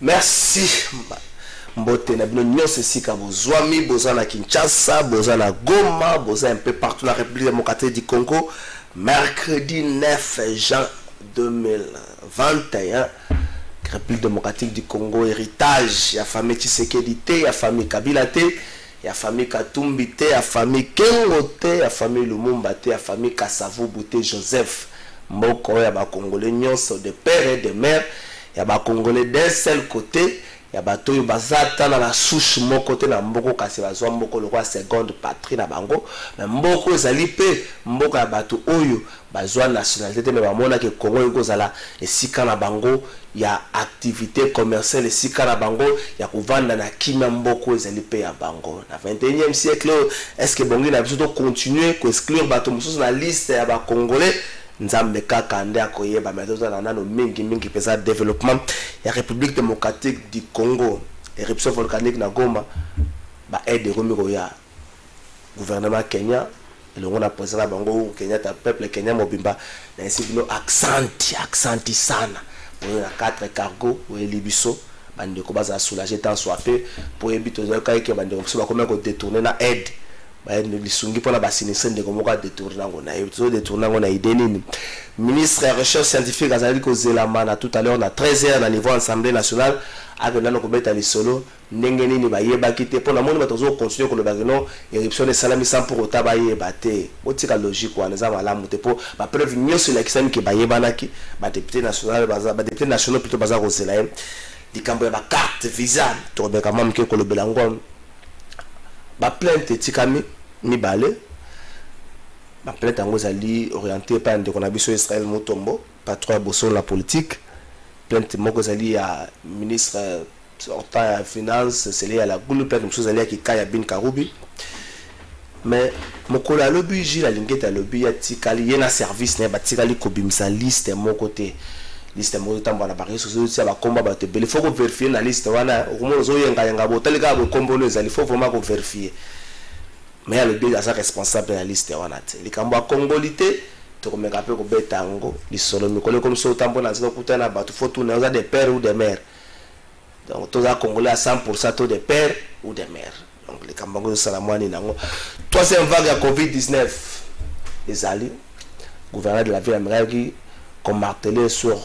Merci. Mbote na bino nyonso sika bozwami boza na Kinshasa, boza na Goma, boza un peu partout la République démocratique du Congo. Mercredi 9 juin 2021, République démocratique du Congo, héritage, ya famille Tshisekedi te, ya famille Kabila te, ya famille Katumbi te, ya famille Kengo te, ya famille Lumumba te, ya famille Kasavubu te, Joseph. Mboko ya ba Congolais nyonso de père et de mère, ya ba Congolais d'un seul côté. Ya bato yo bazata na la souche moko te na mboko kasi bazwa mboko le roi seconde patrie na bango mais mboko ezali pe mboko ya bato oyo bazwa nationalité te mais bamona ke Congo ekozala esika na bango ya activité commerciale esika na bango ya kovanda na kimia mboko ezali pe ya bango na 21e siècle est-ce que bongi na biso to continuer ko exclure bato mosusu na liste ya ba Congolais nzambe kaka nde akoyeba metoza na nano mingi pesa développement ya République démocratique du Congo éruption volcanique na Goma ba aide romiko ya gouvernement Kenya et le on a président bango Kenya ta peuple Kenya mobimba na isibino accenti sana pour na 4 cargo ou libiso bande ko baza soulager tant soit peu pour éviter de kai ke bande ko ba comment ko détourner na aide lisungi pona basinistre ndeko moko détourner ngo na yo détourner ngo na idée nini ministre de recherche scientifique azali ko zelamana tout à l'heure na 13h na niveau assemblée nationale avec nano ko beta lisolo ndenge nini ba yeba kité pona moni batozo continuer ko le bagino éruption de salami sans pour autant ba yeba té botika logique wana za malamu te po ba preuve nyonso la kisami ke ba yeba naki ba député national ba député national plutôt baza ko zela likambo ya ba carte visa to be quand même ke ko le belango ba plainte tikami mibale ba plainte ngo zali orienté par ndeko na biso Israël Mutombo patron boso la politique plainte moko zali ya ministre sortant ya finance c'est lié à la goule plainte moko zali ya Kikaya bin Karubi mais mokolo ya lobi ji la lingeta lobi ya tikali yena service na batikali ko bimsa liste moko te liste moko tambo na bari société ba komba ba te bele faut ko vérifier na liste wana okomo zo yenga botalika bo kombolo ezali faut vraiment ko vérifier mais le bill est responsable de la liste wana te likambo a congolité to komeka pe ko betango lisolo mikolo comme so tambo na zino kutana bato faut tout na des pères ou des mères donc tous les Congolais à 100% tous des pères ou des mères donc les kambango salamwani nango troisième vague à Covid-19 les alliés gouverneur de la ville américaine comme martelé sur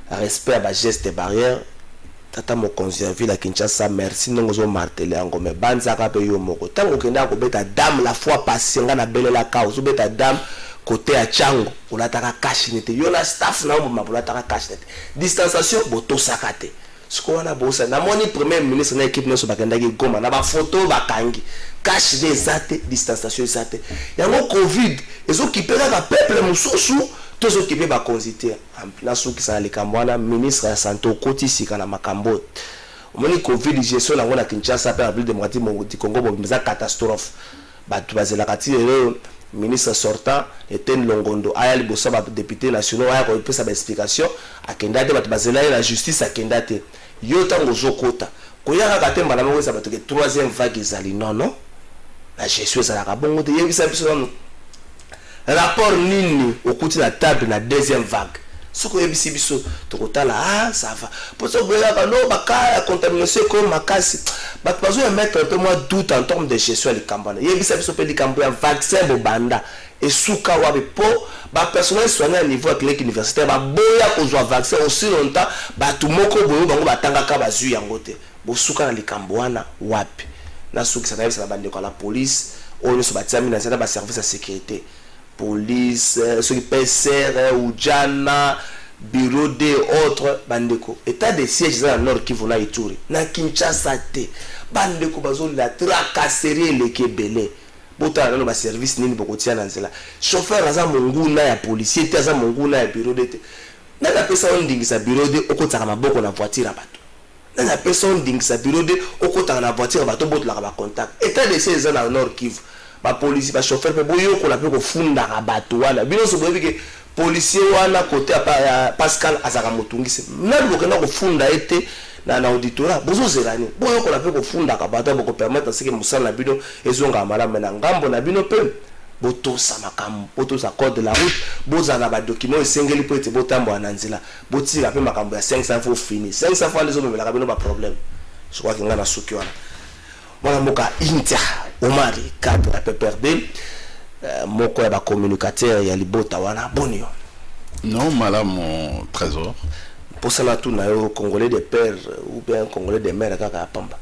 respect à la geste barrière tata mo conserver la Kinshasa merci non zo martelé ngo me banza ka pe yo moko tango kenda ko beta dame la fois passée nga na belle la ka zo beta dame côté à Chango on ataka cash nete yo na staff na mo mabula ataka cash nete distanciation boto sakate ce qu'on a bossa na moni premier ministre na équipe no so bakenda ki Goma na ba photo bakangi cash des ate distanciation zate yango covid ezo kipela ka peuple mususu tous ceux qui peuvent ba consulter na souki sa likambo wana ministre ya santé okoti sika na makambo omoni covid gestion na ngona Kinshasa pe République démocratique du Congo bomza catastrophe batu bazela katile ministre sortant était Longondo aya liboso ba député national aya ko pesa ba explication akenda te batu bazela la justice akenda te yo tango zokota koyaka katemba na moko sa batu ke troisième vague ezali non la gestion ezala ka bongo te yebisa biso non rapport nini okuti la table na deuxième vague soko yebisi biso tokotala ah ça va pour ça que no baka contamination comme makasi bat bazo ya mettre un peu moins doute en termes de gestion les campagnes yebisa biso pe likambo ya vaccin bobanda et suka wabe po ba personnel soignant à niveau clinique universitaire ba boya kozwa vaccin aussi longtemps ba tumoko boyo bango batanga ka bazu yango te bo suka na likambo wana wapi na suki sana yebisa bande ko la police oyo so batami na zana ba service de sécurité police ceux qui PCR ou Jana bureau de autres bandeko état de siège dans le nord Kivu na Ituri na Kinshasa te bandeko bazo la tracasserie le kebele bota na ba service nini bokotia na nzela chauffeur aza monguna ya policier te aza monguna ya bureau de te na la personne ndingisa bureau de okotaka maboko na voiture bato na la personne ndingisa bureau de okotaka na voiture bato botla ba contact état de siège dans le nord Kivu ba policier ba chauffeur pe boyo ko la pe ko funda ka bato wana bino so boyebi ke policier wana côté Pascal azaka motungisi na boke na ko funda ete na auditorat bozo zelani boyo ko la pe ko funda ka bata ko permettre ce que musala na bino ezonga malamu na ngambo na bino pe boto sa makambo boto sa code de la route boza na ba document esengeli po ete botambo ananzila botira pe makambo ya 500 fois fini 500 fois les hommes la bino ba problème je crois que ngana suki wana mwana moka Inter Omari cadre la PPRD moko ya ba communicateur ya libota wana bonio non malamu trésor pour ça tout na yo congolais de père ou bien congolais de mère kaka pamba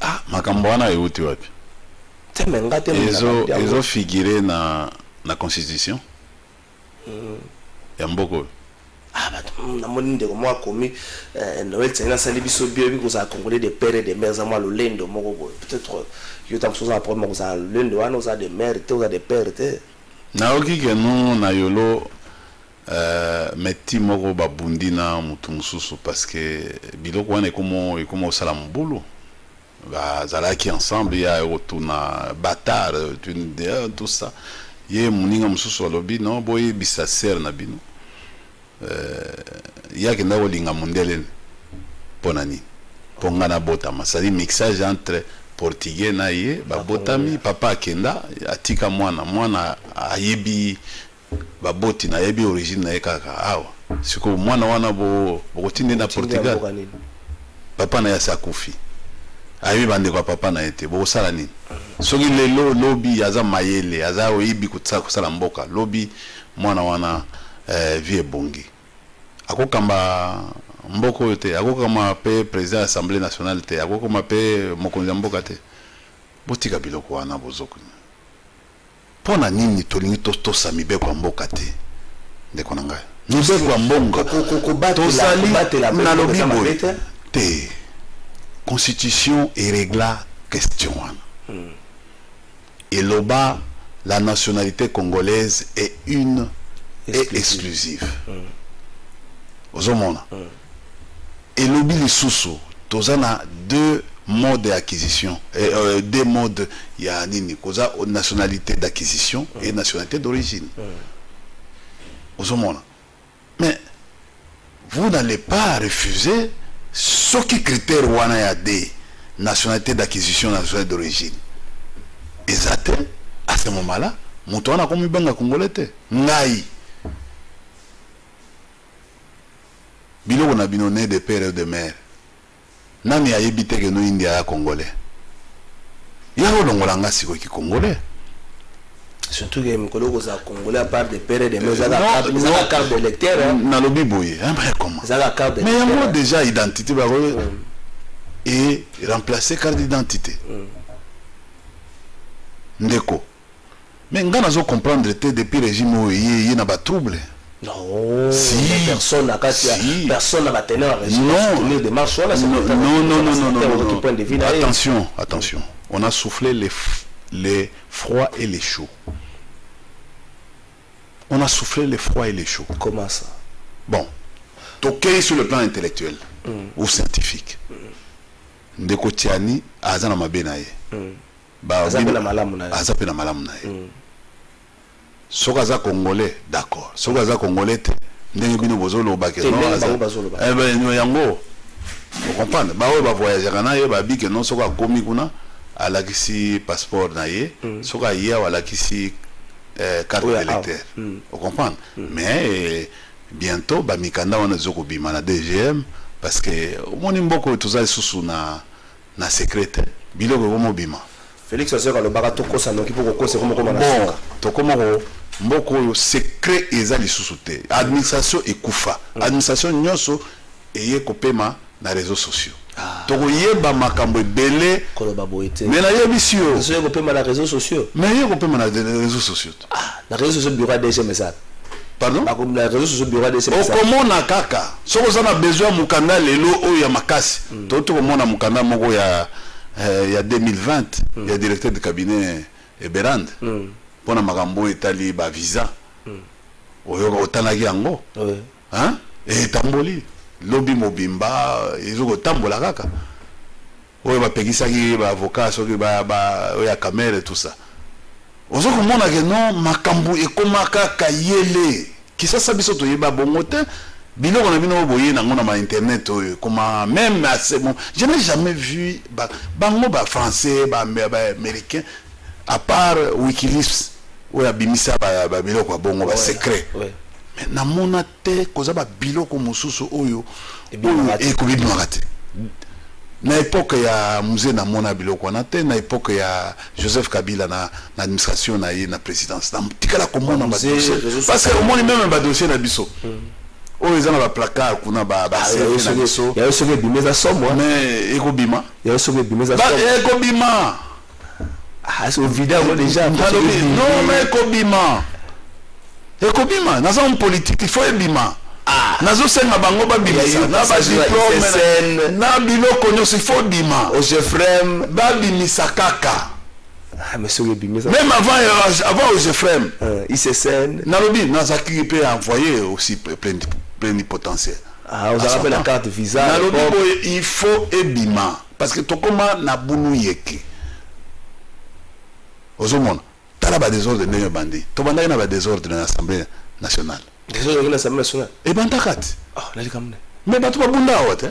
ah makambo wana euti wapi temenga ezo figuré na constitution ya mboko ah bah na moni ndeko moi commis Noël tsena sali biso bio bi ko za congolais de père et de mère za moi le lendo moko peut-être yo tam so za problème ko za lendo wana za de mère te za de père te na oki ke non na yolo metti moko babundi na mutu mususu parce que biloko wana ekomo osala mbulu bazalaki ensemble ya otuna batar tout ça ye muninga mususu alobi non boye bisa ser na bino yake na olinga mondele ponani ponga na botama ça dit mixage entre portugais na ye babotami papa akenda atika mwana ayebi baboti na yebi origine na ye kaka awa siko mwana wana bokotinde na Portugal papa na ya sakufi ayebi bande kwa papa na ete bokosala nini soki lelo lobi aza mayele aza oyebi kosala mboka lobi mwana wana vie bongi akokamba mboko oyo te akokama pe président ya assemblée nationale te akokama pe mokonzi ya mboka te botika biloko wana bozoko pona nini tolingi tosa mibeko ya mboka te ndeko na ngai mibeko ya mbongo tosali na lobi boye te constitution erégla question wana eloba la nationalité congolaise est une et exclusive ozomona elobi lisusu tozana deux modes d'acquisition deux modes ya nini koza nationalité d'acquisition et nationalité d'origine ozomona mais vous n'allez pas refuser ce qui critère wana ya des nationalité d'acquisition nationalité d'origine exact à ce moment là mutu wana komi benga congolais te ngai biloko na bino né de père et de mère nani ayebi te ke no india ya congolais ya olongola nga sikoki congolais surtout que mikolo koza congolais à part de père et de mère za carte d'électeur na lobi boye mais comment za carte mais yango déjà identité ba et remplacer carte d'identité ndeko mais nga nazo comprendre te depuis régime oyo ye na ba trouble. Non, si. Personne n'a personne n'a tenu à non. Des marches, là, non. Attention, attention. On a soufflé les froids et les chauds. On a soufflé les froids et les chauds. Comment ça? Bon, toqué sur le plan intellectuel ou scientifique. Ndeko Tiani azana mabenaye. Azapena malamu na. Azapena malamu na. Sokaza congolais, d'accord. Sokaza congolais te ndenge bino bozolo bakeno yango. Vous comprenez? Ba oyo ba voyager na ye ba bike non soka komi kuna alakisi passeport na ye, soka ye alakisi carte d'électeur. Vous comprenez? Mais bientôt ba mikanda wana zoko bima na DGM parce que moni mboko tozali susu na secrétaire biloko bomo bima. Félix Azeka le barato kosa no kipo kosa comme na bon tokomoko mboko yo secret ezali susu te administration ekufa administration nyonso eye kopema na réseaux sociaux tokoyeba makambo ebele koloba boete mais na yebisi yo so kopema na réseaux sociaux mais ye kopema na réseaux sociaux na réseaux sociaux bureau DG message pardon ba comme na réseaux sociaux bureau DG message okomona kaka soko za na besoin mukanda lelo oyo ya makasi to komona mukanda moko ya 2020 il y a directeur de cabinet Eberand pour na makambo etali ba visa oyo otanaki yango hein et tamboli lobi mobimba ezoko tambola kaka oyo ba pekisaki ba avocat soki ba oya camera et tout ça ozoko mona que non makambo ekomaka kayele kisasa biso to yeba bongo te biloko na bino boye nango na internet comment même assez bon je n'ai jamais vu bango ba français ba américain à part Wikileaks ou ya bimisa ba biloko bongo ba secret mais na mona te koza ba biloko mosusu oyo et ko bimaka te na époque ya musée na mona biloko na te na époque ya Joseph Kabila na administration na ye na présidence na tikala ko mona ba dossier parce que au moins même ba dossier na biso oh ils ont un placard kuna ba il y a aussi bimeza somme mais ekobima il y a aussi bimeza somme ekobima ah c'est vidéo déjà non mais ekobima na zone politique il faut ebima nazo senga bango ba bimisa na ba diplôme na biloko nyonso il faut bima au Jefrem ba bimisa kaka monsieur le bimeza même avant au Jefrem ICCN nalobi nazaki peut envoyer aussi plénipotentiaire. Ah, vous avez la carte visa. Il faut ebima parce que tokoma na bunu yeke. Ozomona, tala ba désordre ndenge bandi. To banda na ba désordre na l'Assemblée nationale. Désordre na l'Assemblée nationale. Et bantakat. Ah, là comme. Mais ba to ba bunda wote.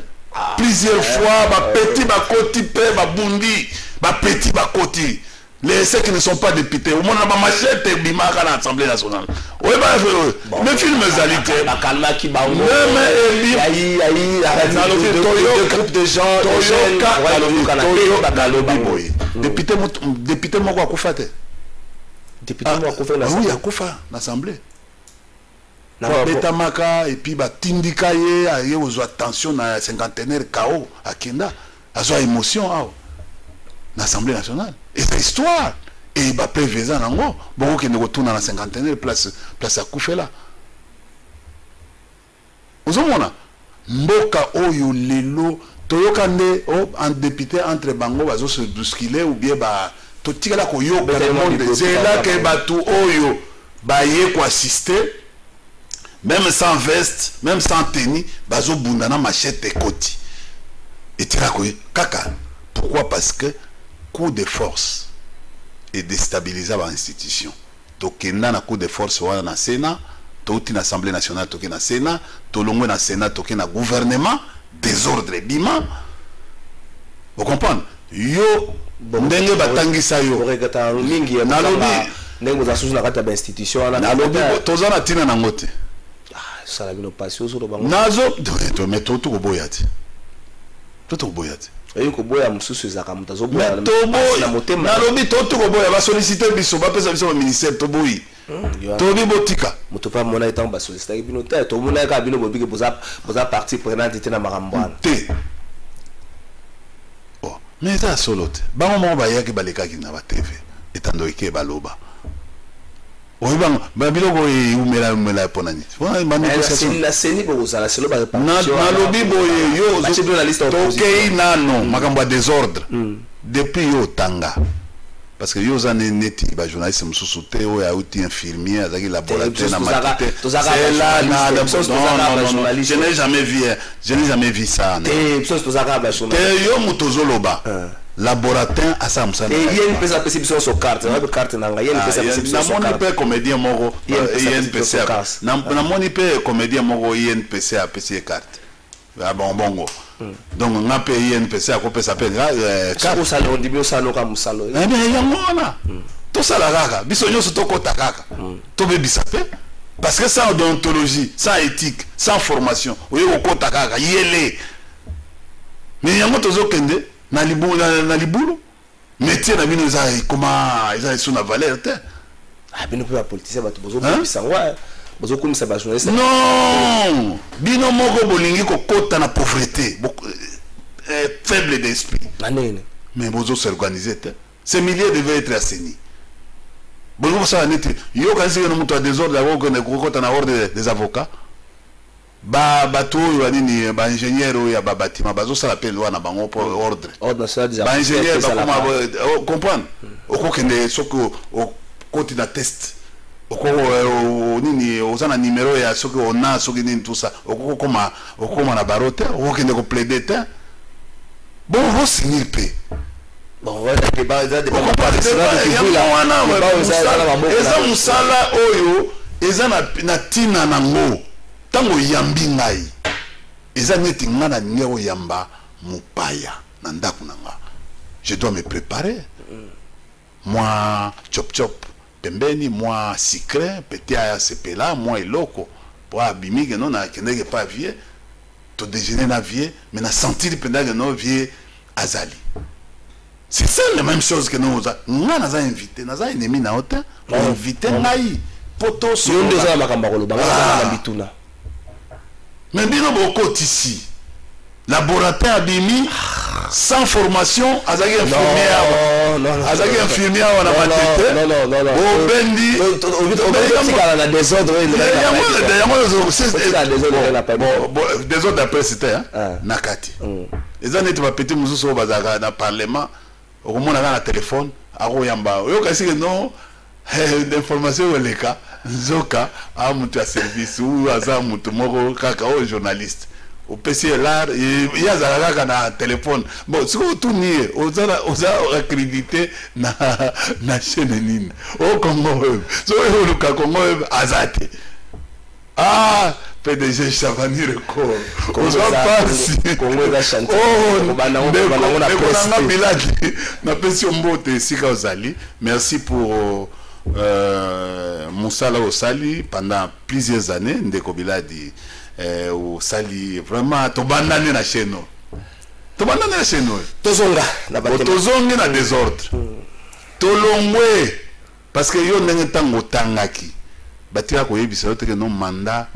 Plusieurs fois ba petit ba koti pe ba bundi, ba petit ba koti. Ceux qui ne sont pas députés, au moins on a machette et bimaka à l'Assemblée nationale. Oui, mais film Zalité. Groupe de gens. Député Moko Akoufate. Député Moko Akoufate. Oui, Akoufa, l'Assemblée. Betamaka et puis Tindikaye, aye aux attention à cinquantenaire KO à Kenda, à soi émotion l'Assemblée nationale. Et c'est histoire. Et il va prévenir en gros. Bon, qui nous retourne dans la cinquantenaire, place à coucher là. Vous savez, Mboka Oyo Lelo, Toyokande, un député entre Bango, va se bousculer ou bien Totikala Koyo, c'est là que Batu Oyo, Baye ko assister, même sans veste, même sans tenue, Bazo Bundana machette et koti. Et Tirakoye, Kaka. Pourquoi? Parce que coup de force et déstabiliser l'institution. Tokenda na coup de force wana na Sénat, toti na Assemblée nationale toke na Sénat, tolongwe na Sénat toke na gouvernement, désordre bima. Vous comprenez? Yo ndenge batangisa yo. Mingi ya nalobi ndenge za susu na kata ba institution wana. Nalobi tozana tina na ngote. Ah, ça la bino passion sur le bango. Nazo to meto to boyati. To boyati. Et que boya mususu ezaka mutazo boya na motema nalobi to boya ba solliciter biso ba pesa biso ministère to boyi to bi botika muto pa mona etant ba solliciter bino te to mona ka bino bobike boza partie prenante te na marambwana te oh mais ça solote ba mo ba yaki baleka ki na ba TV etando ike baloba oui ba biloko umela ponani na seni bozala selo ba na lobi boye yo tokei nano makambo ya désordre depuis yo tanga parce que yo za neti ba journaliste mususu te oyo auti infirmier azaki laboratoire na matite c'est là non je n'ai jamais vu ça te yo mutozoloba laboratoire à ça musana et il y a une perception sur carte na carte nanga il y a une perception sur carte na moni pe comédien moko INPC na moni pe comédien moko INPC a PC carte ah bon bongo donc on a payé INPC a kopé ça pe carte ça on dit bien ça no comme ça eh bien yangona to ça la kaka biso nyoso to kota kaka to bebisa pe parce que sans déontologie sans éthique sans formation oyo kota kaka yele mais yango tozo kende na libulu métier na bino za comment ils sont na valeur te ah bino pe politicien ba bozo bisa wa bozo komisa ba journaliste non bino moko bolingi ko kota na pauvreté faible d'esprit manene mais bozo s'organiser te ces milliers devaient être assainis bozo ça net yo kanisi no muto a désordre la ko kota na ordre des avocats bato oyo nini ba ingénieur oyo ya ba bâtiment bazo sala pe loi na bango pour ordre ba ingénieur ba comment comprendre okokende soko okoti na test oko nini ozana numéro ya soko ona soko nini tout ça okokoma na barote okokende ko plaider te bon on signer pe bon voilà que ba za de eza musala oyo eza na tina nango tango yambi ngai eza neti nga na ngeo yamba mupaya na ndako na nga. Je dois me préparer. Moi chop chop pembeni, moi sucré petit aya sepela, moi eloko pour abimi que non na kendeke pas vie to déjeuner na vie mais na sentir pendant que non vie azali. C'est ça la même chose que nous nga naza invité naza ennemi na hôtel invité ngai poto so yo ndeza makamba ko lobanga na bituna. Mais bino boko ici laboratoire abimi sans formation azaki infirmière azaki infirmière wana matete non bendi tika na désordre désordre après c'était nakati eza neti ba petit mususu bazaka na parlement okomona na téléphone akoyamba yo kasi que non d'information oleka nzoka a mutu ya service ou aza mutu moko kaka o journaliste au PC là il y a na téléphone bon si vous tournez aux accrédité na chaîne nini au Congo web so le Congo web azate PDG Chavani record on va passer Congo va chanter banana biladi na pension mbote sika ozali. Merci pour Moussala Osali pendant plusieurs années ndeko biladi Osali vraiment to bandane na cheno tozonga na désordre tolongwe parce que yo ndenge tango tangaki batika ko yebisa te que non mandat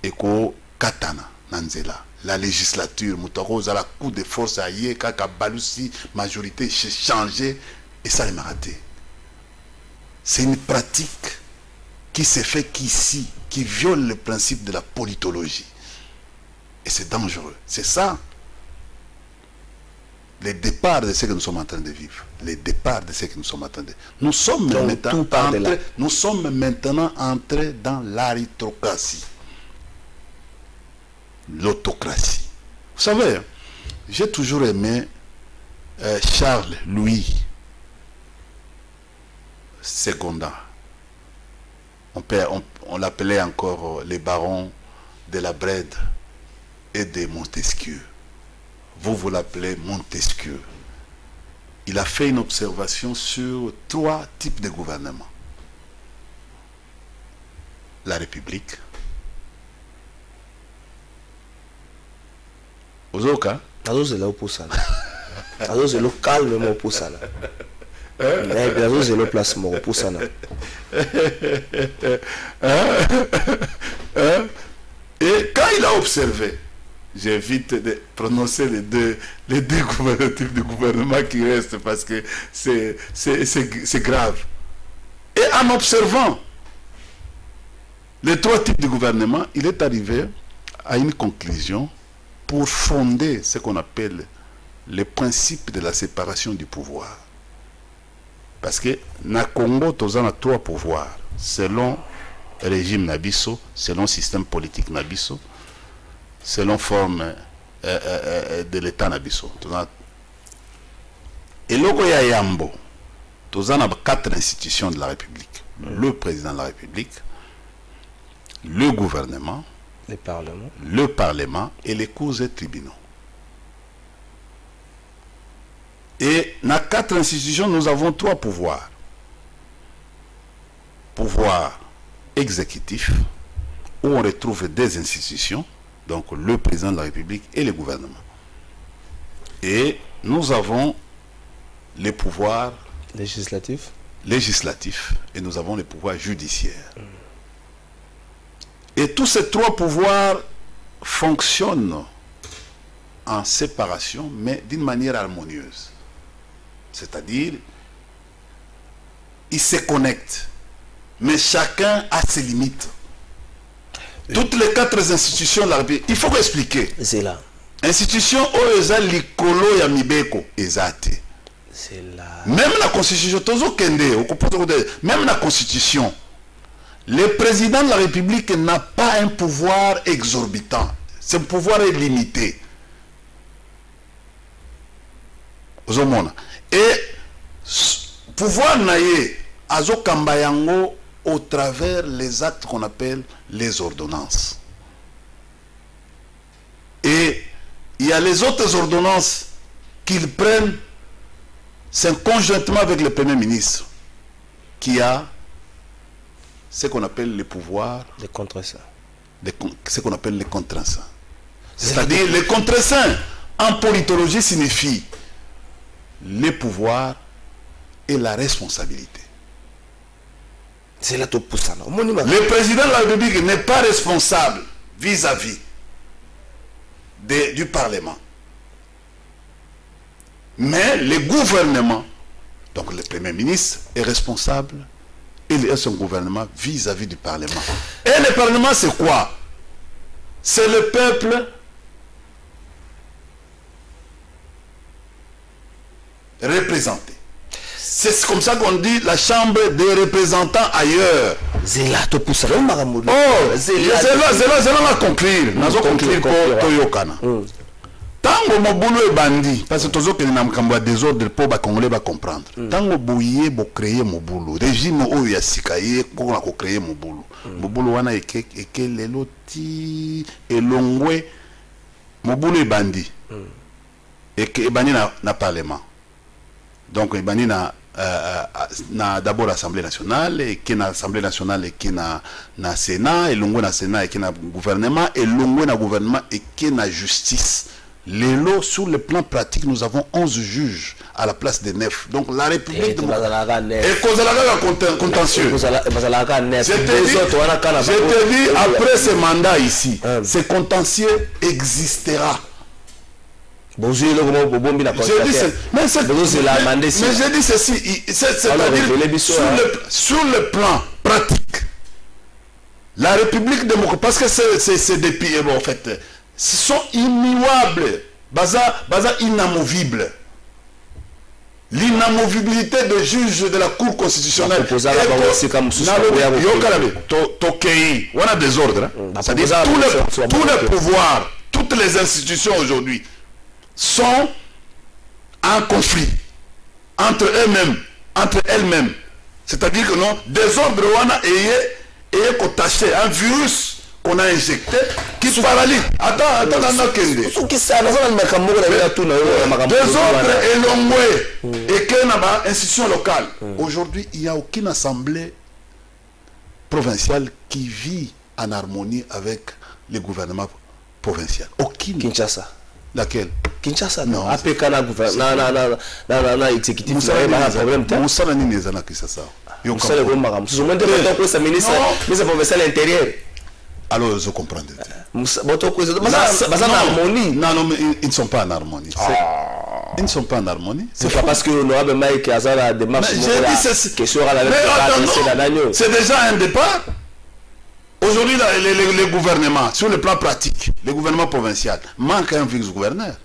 eko katana na nzela la législature mutako za la coup de force aye kaka balusi majorité changer et ça est raté. C'est une pratique qui se fait qu'ici, qui viole le principe de la politologie. Et c'est dangereux. C'est ça le départ de ce que nous sommes en train de vivre. Le départ de ce que nous sommes en train de vivre. Nous sommes maintenant entrés dans l'aristocratie. L'autocratie. Vous savez, j'ai toujours aimé Charles Louis Seconda. On l'appelait encore les barons de la Brède et de Montesquieu. Vous l'appelez Montesquieu. Il a fait une observation sur 3 types de gouvernement. La République. Ozoka. Calmement pour ça. Mais placement pour ça. Et quand il a observé, j'évite de prononcer les deux types de gouvernement qui restent parce que c'est grave. Et en observant les 3 types de gouvernement, il est arrivé à une conclusion pour fonder ce qu'on appelle le principe de la séparation du pouvoir. Parce que na Congo, tu as 3 pouvoirs selon le régime Nabiso, selon le système politique Nabiso, selon forme de l'État Nabiso. Et logo ya yambo, tu as 4 institutions de la République. Le président de la République, le gouvernement, le Parlement et les cours et tribunaux. Et dans 4 institutions, nous avons 3 pouvoirs. Pouvoir exécutif, où on retrouve des institutions, donc le président de la République et le gouvernement. Et nous avons les pouvoirs législatifs et nous avons les pouvoirs judiciaires. Et tous ces 3 pouvoirs fonctionnent en séparation, mais d'une manière harmonieuse. C'est-à-dire, ils se connectent, mais chacun a ses limites. Toutes les 4 institutions de la République, il faut expliquer. C'est là. Institution Oeza Likolo ya Mibeko Ezate. C'est là. Même la constitution, même la constitution, le président de la République n'a pas un pouvoir exorbitant. Ce pouvoir est limité. Et pouvoir naïe azo kambayango au travers les actes qu'on appelle les ordonnances. il y a les autres ordonnances qu'ils prennent, c'est conjointement avec le Premier ministre qui a ce qu'on appelle les pouvoirs, les contre-saints. Ce qu'on appelle les contre-saints. C'est-à-dire les contre-saints en politologie signifie les pouvoirs et la responsabilité. C'est là tout pour ça. Le président de la République n'est pas responsable vis-à-vis du Parlement. Mais le gouvernement, donc le Premier ministre, est responsable et son gouvernement vis-à-vis du Parlement. Et le Parlement, c'est quoi? C'est le peuple représenté. C'est comme ça qu'on dit la chambre des représentants ailleurs. C'est là tout pour ça. Oh, c'est là la conclure. Nous allons conclure pour Toyokana. Tango mobulu e bandi, parce que toujours que nous avons des désordre pour les Congolais comprendre. Tango bouillé pour créer mobulu, régime où il y a sikaye pour créer mobulu. Mobulu wana eke leloti elongwe mobulu e bandi. Et que bandi na parlement. Donc e bandi na d'abord l'Assemblée nationale et qui na l'Assemblée nationale et qui na Sénat et l'ongwe na Sénat et qui na gouvernement et l'ongwe na gouvernement et qui na justice. Les lots, sur le plan pratique, nous avons 11 juges à la place de 9. Donc la République... Et contentieux. Je te dis, après ce mandat ici, ce contentieux existera. Mais je dis ceci, c'est-à-dire sur le plan pratique, la République démocratique, parce que c'est des pays, en fait, sont immuables, baza inamovibles. L'inamovibilité des juges de la Cour constitutionnelle. On a des ordres. C'est-à-dire tous les pouvoirs, toutes les institutions aujourd'hui sont en conflit entre elles-mêmes. C'est-à-dire que non, des ordres et taché un virus qu'on a injecté qui paralyse. Attends, des ordres élongés et qu'il y a une institution locale. Aujourd'hui, il n'y a aucune assemblée provinciale qui vit en harmonie avec le gouvernement provincial. Aucune. Kinshasa. Laquelle? Kinshasa, non. APK na gouvernement, na exécutif, il y a un problème. Moussa n'a ni les Kinshasa. Moussa le Gomaram. Sous le moment où sa ministre provincial intérieur. Alors, je comprends. Non, ils ne sont pas en harmonie. Ils ne sont pas en harmonie. C'est pas parce que l'honorable Mike a la démarche c'est déjà un départ. Aujourd'hui, les gouvernements, sur le plan pratique, les gouvernements provinciaux manquent un vice-gouverneur.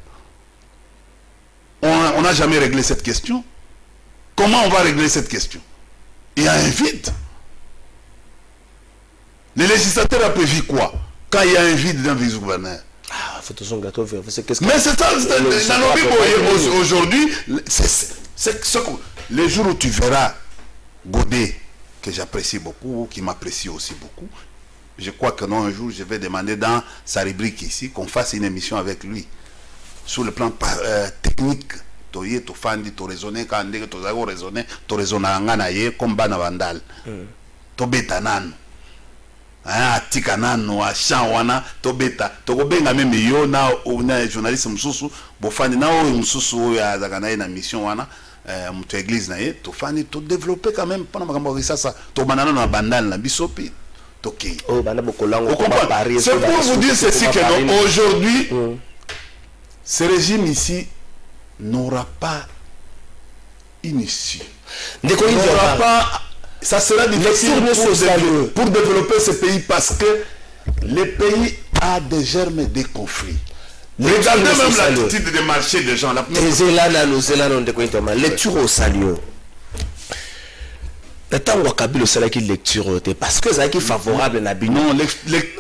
On n'a jamais réglé cette question. Comment on va régler cette question? Il y a un vide. Les législateurs ont prévu quoi quand il y a un vide d'un vice-gouverneur? Mais c'est ça, aujourd'hui, les jours où tu verras Godet, que j'apprécie beaucoup, qui m'apprécie aussi beaucoup, je crois que non, un jour, je vais demander dans sa rubrique ici qu'on fasse une émission avec lui. Sur le plan technique, tu fandi, tu raisonnes, tu raisonnes, comme Bana Vandal. Tu bétanan. Tika nano achan wana tobeta tokobenga meme yo na journaliste msusu bofani na oyo msusu ya zakana na mission wana mtu église na ye tofani to développer quand même pendant makambo sasa to banana na bandal na bisopi toki oh bana bokolango c'est pour vous dire ceci que aujourd'hui ce régime ici n'aura pas une issue, n'aura pas. Ça sera difficile pour développer ce pays parce que le pays a des germes de conflits. Regardez même l'attitude des marchés des gens. Lecture au salut. Tant que le salaire qui lecture parce que ça qui favorable na bino. Non,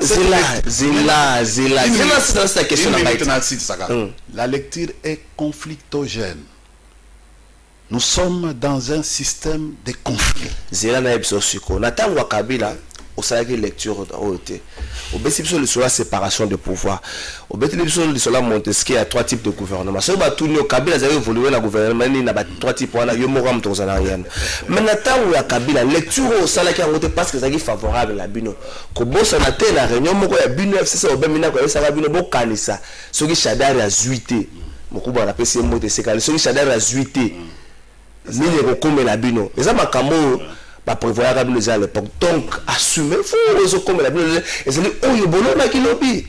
c'est la question. La lecture est conflictogène. Nous sommes dans un système de conflit. au salaire qui lecture au thé au bêtise sur la séparation de pouvoir au bêtise sur la Montesquieu a 3 types de gouvernement ça va tourner au Kabila ça évoluer la gouvernement ni na 3 types voilà yo moram tozana maintenant tant ya Kabila lecture au salaire qui a voté parce que ça qui favorable la bino ko bossa na te na réunion moko ya bino FCC au bemina ko ça va bino bo kanisa so ki shadari ya zuité mokuba na pesi mo te sekali so ki shadari ya zuité ni les comme la bino et ça makamo ba prévoir à bino à l'époque donc assumer faut comme la bino et c'est oyo bono na kilobi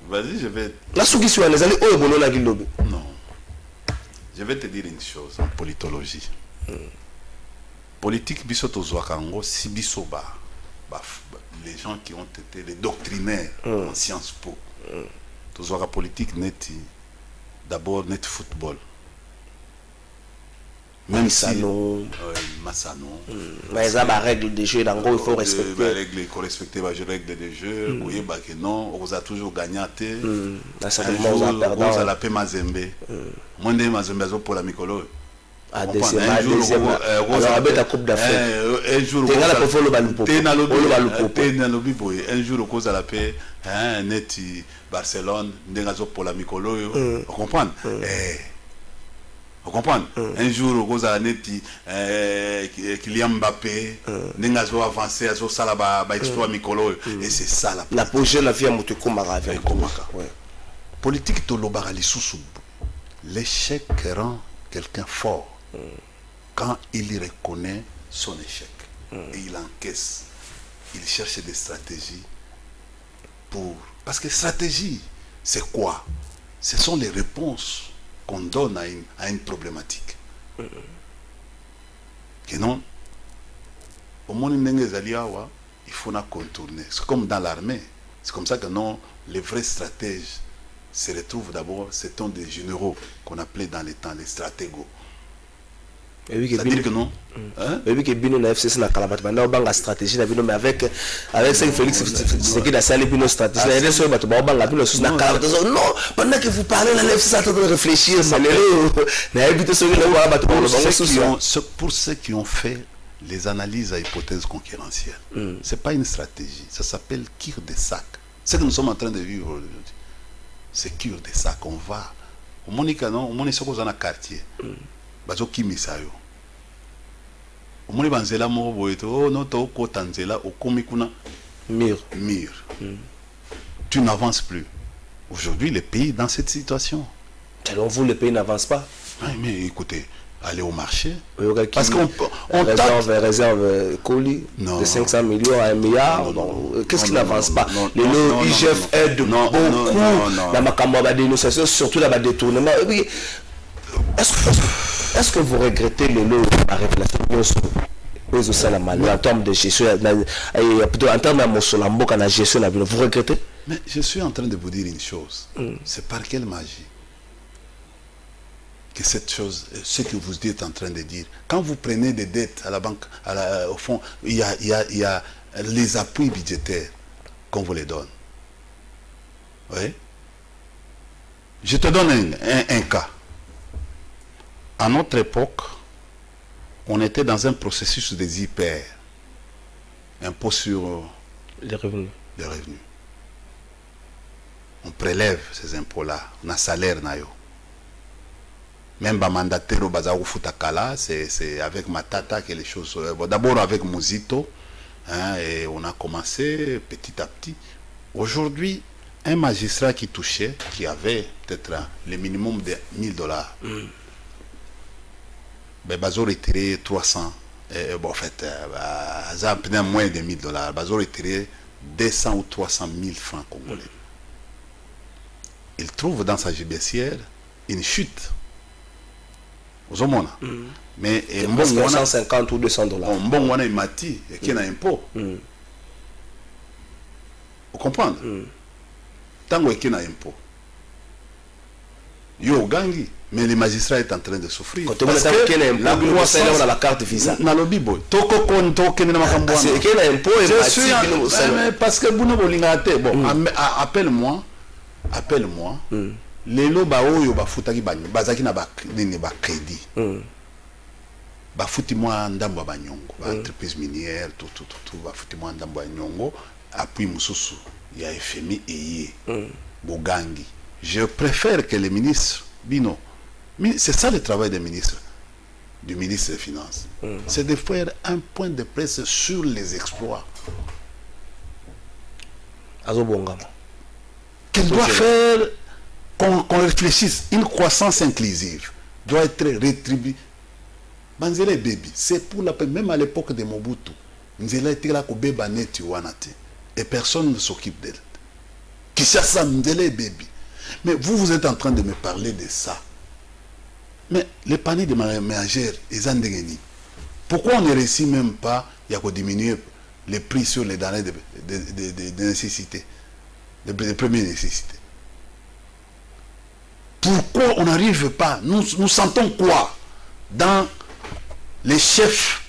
vas-y je vais la souki sur les allez oyo bono na kilobi non je vais te dire une chose en politologie politique biso to zwakango si biso ba les gens qui ont été les doctrinaires en Sciences Po to zwaka politique net d'abord net football. Même Massano. Massano. Mais ça, la règle des jeux, il faut respecter. La règle, il faut respecter la règle des jeux. Vous voyez que non, on a toujours gagné. Un jour, on a la paix Mazembe. Moi, je Mazembe pour la Mikolo. Un jour, on a la Coupe d'Afrique. Un jour, on a la paix. Net Barcelone, pour la Mikolo. Vous comprenez? Vous comprenez? Un jour, vous avez Kylian Mbappé, vous avez avancé à Salaba, exploit Mikolo, et c'est ça la prochaine la vie à Moutoukoumaga. Politique de l'Obarali Soussou. L'échec rend quelqu'un fort quand il reconnaît son échec et il encaisse. Il cherche des stratégies pour. Parce que stratégie, c'est quoi? Ce sont les réponses qu'on donne à une problématique. Que non, au monde il faut la contourner. C'est comme dans l'armée. C'est comme ça que non, les vrais stratèges se retrouvent d'abord, c'est des généraux qu'on appelait dans les temps les stratégos. C'est-à-dire que non. Oui, que Bino na FCC na Kalabat, maintenant on banga stratégie na Bino, mais avec ça Félix c'est qui a salé Bino stratégie. La RDC on va banga Bino sur na Kalabat. Non, pendant que vous parlez la FCC ça doit réfléchir, ça na habité sur le on va pour ceux qui ont fait les analyses à hypothèses concurrentielles. C'est pas une stratégie, ça s'appelle cure de sac. Ce que nous sommes en train de vivre aujourd'hui, c'est cure de sac. On va au Monica non, on est sur dans un quartier. Bazo kimisayo. Omoni banzela moko boyeto no to ko tanzela okomi kuna mur. Tu n'avances plus. Aujourd'hui le pays est dans cette situation. Selon vous le pays n'avance pas. Oui, mais écoutez, allez au marché. Parce qu'on réserve colis de 500 millions à 1 milliard. Qu'est-ce qui n'avance pas? Les IGF aide beaucoup dans ma campagne de dénonciation, surtout dans le détournement. Est-ce que vous regrettez le lot de la révélation en termes de gestion, en termes de gestion, vous regrettez? Mais je suis en train de vous dire une chose. C'est par quelle magie que cette chose, ce que vous êtes en train de dire, quand vous prenez des dettes à la banque, au fond, il y a les appuis budgétaires qu'on vous les donne. Oui. Je te donne un cas. À notre époque, on était dans un processus des IPR, impôt sur les revenus. On prélève ces impôts-là, on a salaire. Même les mandataires au Bazar Futakala, c'est avec Matata que les choses. D'abord avec Muzito, et on a commencé petit à petit. Aujourd'hui, un magistrat qui touchait, qui avait peut-être le minimum de $1000. Bazo retiré 300 en fait ça a moins de $1000. Bazo retiré 200 ou 300 000 francs congolais. Il trouve dans sa judiciaire une chute aux hommes. Mais 150 ou $200. Bon on a mati et qui a un impôt. Vous comprenez? Tango qui a un impôt. Yo gangi. Mais le magistrat est en train de souffrir. Parce que la croissance, la carte visa. Parce que bon, appelle-moi. Les lots ba oyo ba futaki ba bazaki na ba crédit. bafuti-moi ndambo banyongo, entreprise minière, tout, bafuti-moi ndambo banyongo, appui mususu, il y a FMI et Bogangi. Je préfère que les ministres, Bino, c'est ça le travail des ministres, du ministre des Finances, c'est de faire un point de presse sur les exploits. Qu'elle doit faire, qu'on réfléchisse, une croissance inclusive doit être rétribuée. Banzela baby, c'est pour la même à l'époque de Mobutu. Nzela était là et personne ne s'occupe d'elle. Kishasa Nzela baby. Mais vous êtes en train de me parler de ça. Mais les paniers de ménagères, ils ont dégainé. Pourquoi on ne réussit même pas à diminuer les prix sur les denrées de nécessité, de première nécessité? Pourquoi on n'arrive pas? Nous sentons quoi dans les chefs?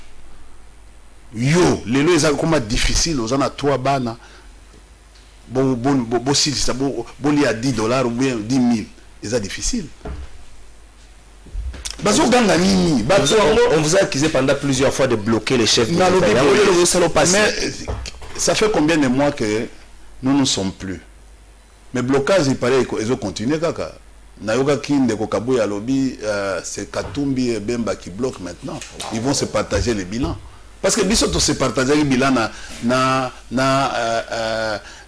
Yo, les lois sont comme difficiles, aux en a 3 bana. Bon, si ça il y a $10 ou bien 10 000, c'est difficile. On vous a accusé pendant plusieurs fois de bloquer les chefs. Mais ça fait combien de mois que nous ne sommes plus? Mais blocage, il paraît qu'ils ont continué. Nayoga Kinde Kokabuya Lobby, c'est Katumbi et Bemba qui bloquent maintenant. Ils vont se partager les bilans. Parce que Bissot se partager les bilans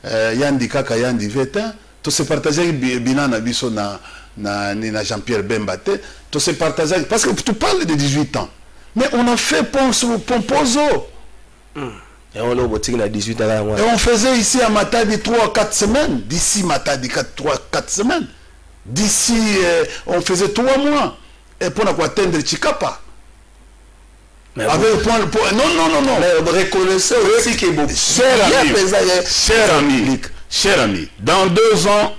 Yandi Kaka Yandi Vetin, to se partager les bilans na Bissot na Jean-Pierre Bemba, to se partager. Parce que tu parles de 18 ans. Mais on a fait Pompozo. Et on faisait ici à Matadi 3-4 semaines. D'ici Matadi 3-4 semaines. D'ici, on faisait 3 mois. Et pour atteindre Chikapa. Non. Mais reconnaissez aussi qu'il y a beaucoup. Cher ami, dans 2 ans,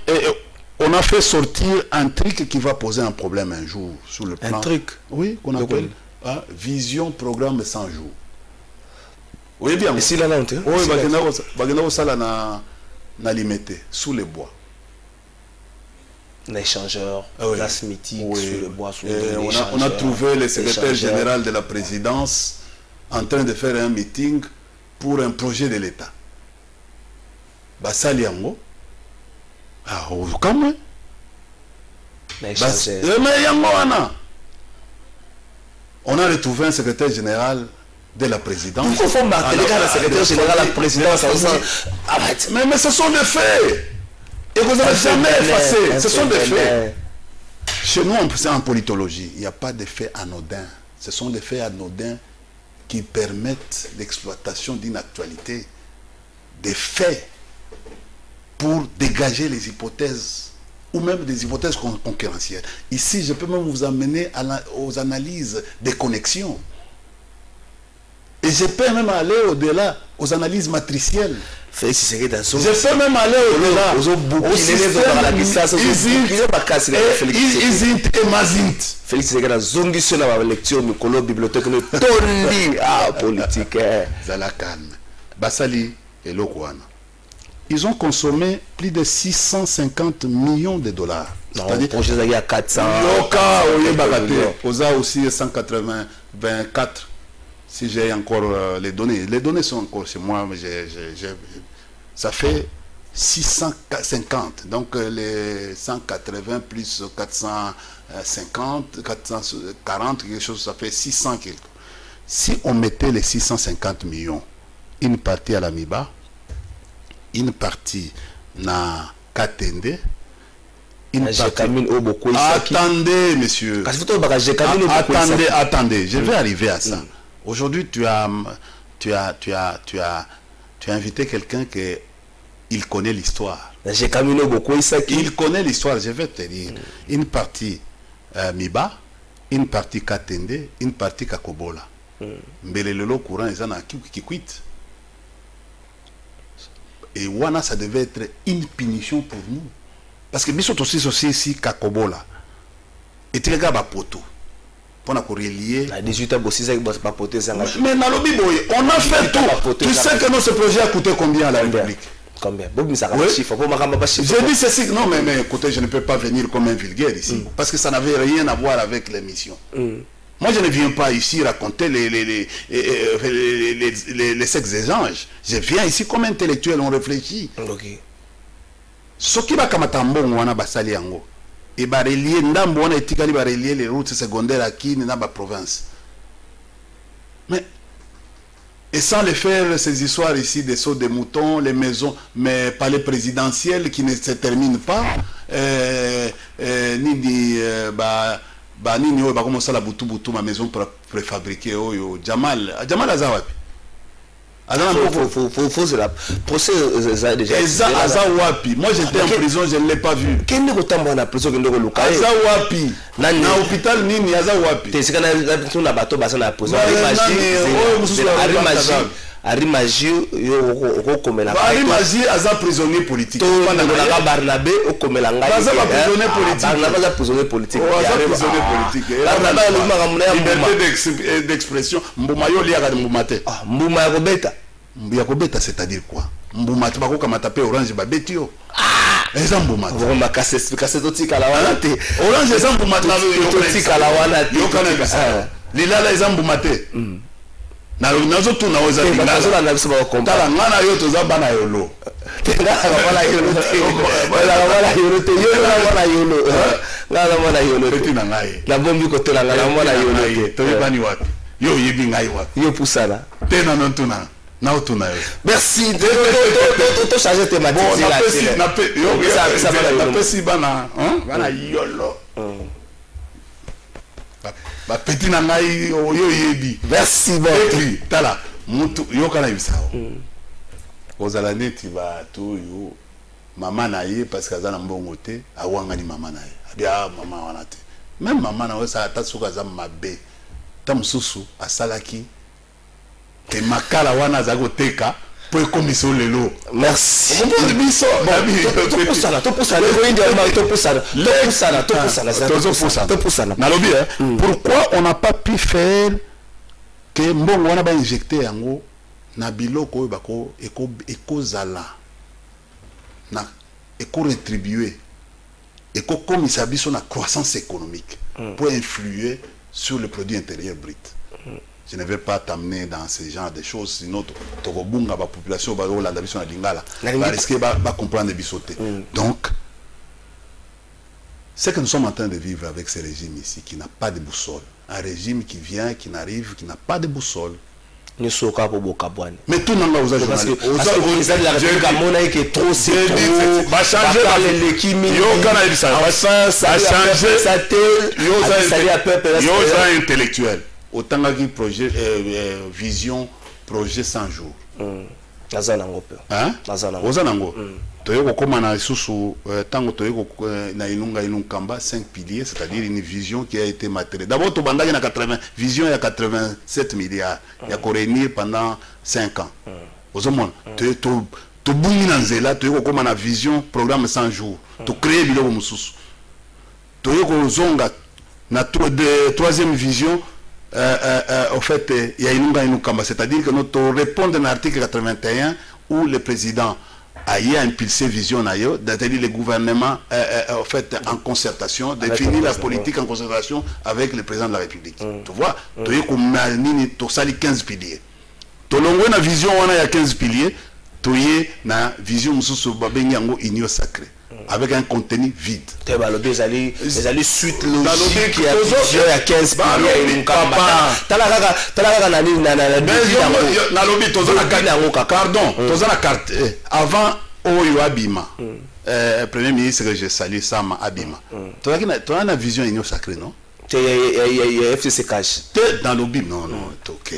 on a fait sortir un truc qui va poser un problème un jour sur le plan. Un truc? Oui, qu'on appelle vision programme 100 jours. Oui, bien. Ici, là, on oui, na limité, sous les bois. L'échangeur, place mythique, sous le bois, sous on a trouvé le secrétaire général de la présidence en train de faire un meeting pour un projet de l'État. Basali Yango. Ah, quand même. On a retrouvé un secrétaire général de la présidence. Pourquoi faut marquer le secrétaire général de la présidence? Mais ce sont des faits. Et vous n'avez jamais effacé. Ce sont des faits. Chez nous, en politologie, il n'y a pas de faits anodins. Ce sont des faits anodins qui permettent l'exploitation d'une actualité. Des faits pour dégager les hypothèses ou même des hypothèses concurrentielles. Ici, je peux même vous amener aux analyses des connexions. Et je peux même aller au-delà, aux analyses matricielles. Je peux même aller au-delà, au système Isint et Mazint. Félix Sekeda zongi sur la lecture Mikolo bibliothèque ne tondi politique. Zalakan, Basali et Lokwana. Ils ont consommé plus de 650 millions de dollars. C'est-à-dire projet à 400. Yoka, Oza aussi 184. Si j'ai encore les données. Les données sont encore chez moi, mais ça fait 650. Donc les 180 plus 450, 440, quelque chose, ça fait 600 quelque. Si on mettait les 650 millions, une partie à la MIBA, une partie na Katende, une partie... Attendez, monsieur. Attendez, je vais arriver à ça. Aujourd'hui, tu as invité quelqu'un qui connaît l'histoire. Il connaît l'histoire, je vais te dire. Une partie Miba, une partie Katende, une partie Kakobola. Mbelelelo courant, ils en ont qui quitte. Et Wana, ça devait être une punition pour nous. Parce que Bissot aussi ici, Kakobola. Et tu regardes à poto. Pour relier. À 18 ans, aussi, c'est pas poté. Mais dans le Biboy, on a fait tout. Tu sais que ce projet a coûté combien à la République? Combien? J'ai dit ceci. Non, mais écoutez, je ne peux pas venir comme un vulgaire ici. Parce que ça n'avait rien à voir avec l'émission. Moi, je ne viens pas ici raconter les sexes des anges. Je viens ici comme intellectuel, on réfléchit. Ok. Ce qui va comme tambon wana basali yango. Et ba relier ndambo wana etikali ba relier les routes secondaires à Kini na ba province. Mais et sans les faire ces histoires ici des sauts de moutons, les maisons, mais palais présidentiels qui ne se terminent pas, ni di ba nini oyo ba commencer la butu ma maison préfabriquée oyo Jamal azawapi. Faut la procès déjà. Azawapi. Moi j'étais en prison, je ne l'ai pas vu. Quel est le temps en prison que nous local? Azawapi. Na hôpital nini Azawapi. T'es quand on a bateau bassin la prison. Arimagie yo komela. Arimagie aza prisonnier politique. Na Barnabé o komela ngai. Aza prisonnier politique. Barnabé aza prisonnier politique. Aza prisonnier politique. Barnabé le makamuna ya liberté d'expression. Mbuma yo liaka mbuma te. Mbuma ya kobeta. Mbuma kobeta c'est-à-dire quoi? Mbuma te bako kamata pe orange ba betio. Eza mbuma. Vraiment casse totika la wana te. Orange eza mbuma te. Totika la wana te. Yo kana bisa. Lilala eza mbuma te. Nazo tu na oza lingala na biso ba kompa tala ngana yo toza bana yolo tela wala yolo te wala yolo te yo wala yolo ngala wala yolo te na ngai la bombi ko tela ngala wala yolo te to bani wapi yo yebi ngai wapi yo pusana te na non tuna na otuna yo merci to changer thématique là na pe yo ça na pe si bana yolo ba petit na ngai yo yebi merci beaucoup tala mutu yo kana bisao ozala neti ba to yo mama na ye parce que azana mbongo te awanga ni mama na ye abia mama wana te même mama na osa atasuka za mabe ta mususu asalaki ke makala wana za koteka po ekomiso lelo merci pourquoi on n'a pas pu faire que mbongo wana ba injecter yango na biloko oyo bako ekozala na rétribuer ekokomisa biso na croissance économique pour influer sur le produit intérieur brut. Je ne vais pas t'amener dans ce genre de choses, sinon la population va risquer de comprendre des bissotés. Donc, c'est que nous sommes en train de vivre avec ce régime ici qui n'a pas de boussole. Un régime qui vient, qui n'arrive, qui n'a pas de boussole. Mais tout le monde vous a joué. Parce que le président de la République a montré que trop c'est trop. Va changer la intellectuel. Autant que projet, vision, projet 100 jours. Hein? Ozanango. Toyoko koma na susu tango toyoko na inunga inunkamba 5 piliers, c'est-à-dire une vision qui a été matérielle. D'abord tobandaki na 80 vision ya 87 milliards ya ko réunir pendant 5 ans. Ozomona to bungi na nzela toyoko koma na vision programme 100 jours. To créer biloko mususu. Toyoko zonga na troisième vision. En fait, il y a une c'est-à-dire que notre répondre à l'article 81 où le président a impulsé vision, c'est-à-dire le gouvernement en fait en concertation, définir la politique en concertation avec le président de la République. Tu vois, tu as 15 piliers. Tu as une vision, il y a 15 piliers, tu as une vision, union sacrée. Avec un contenu vide. Les alliés suite logique qui a vision à 15 piliers. Pardon, avant Oyo Abima, Premier ministre que je salue, Sama Abima, tu as une vision union sacrée, non? Il y a FCC cash. Dans le BIM, non, ok.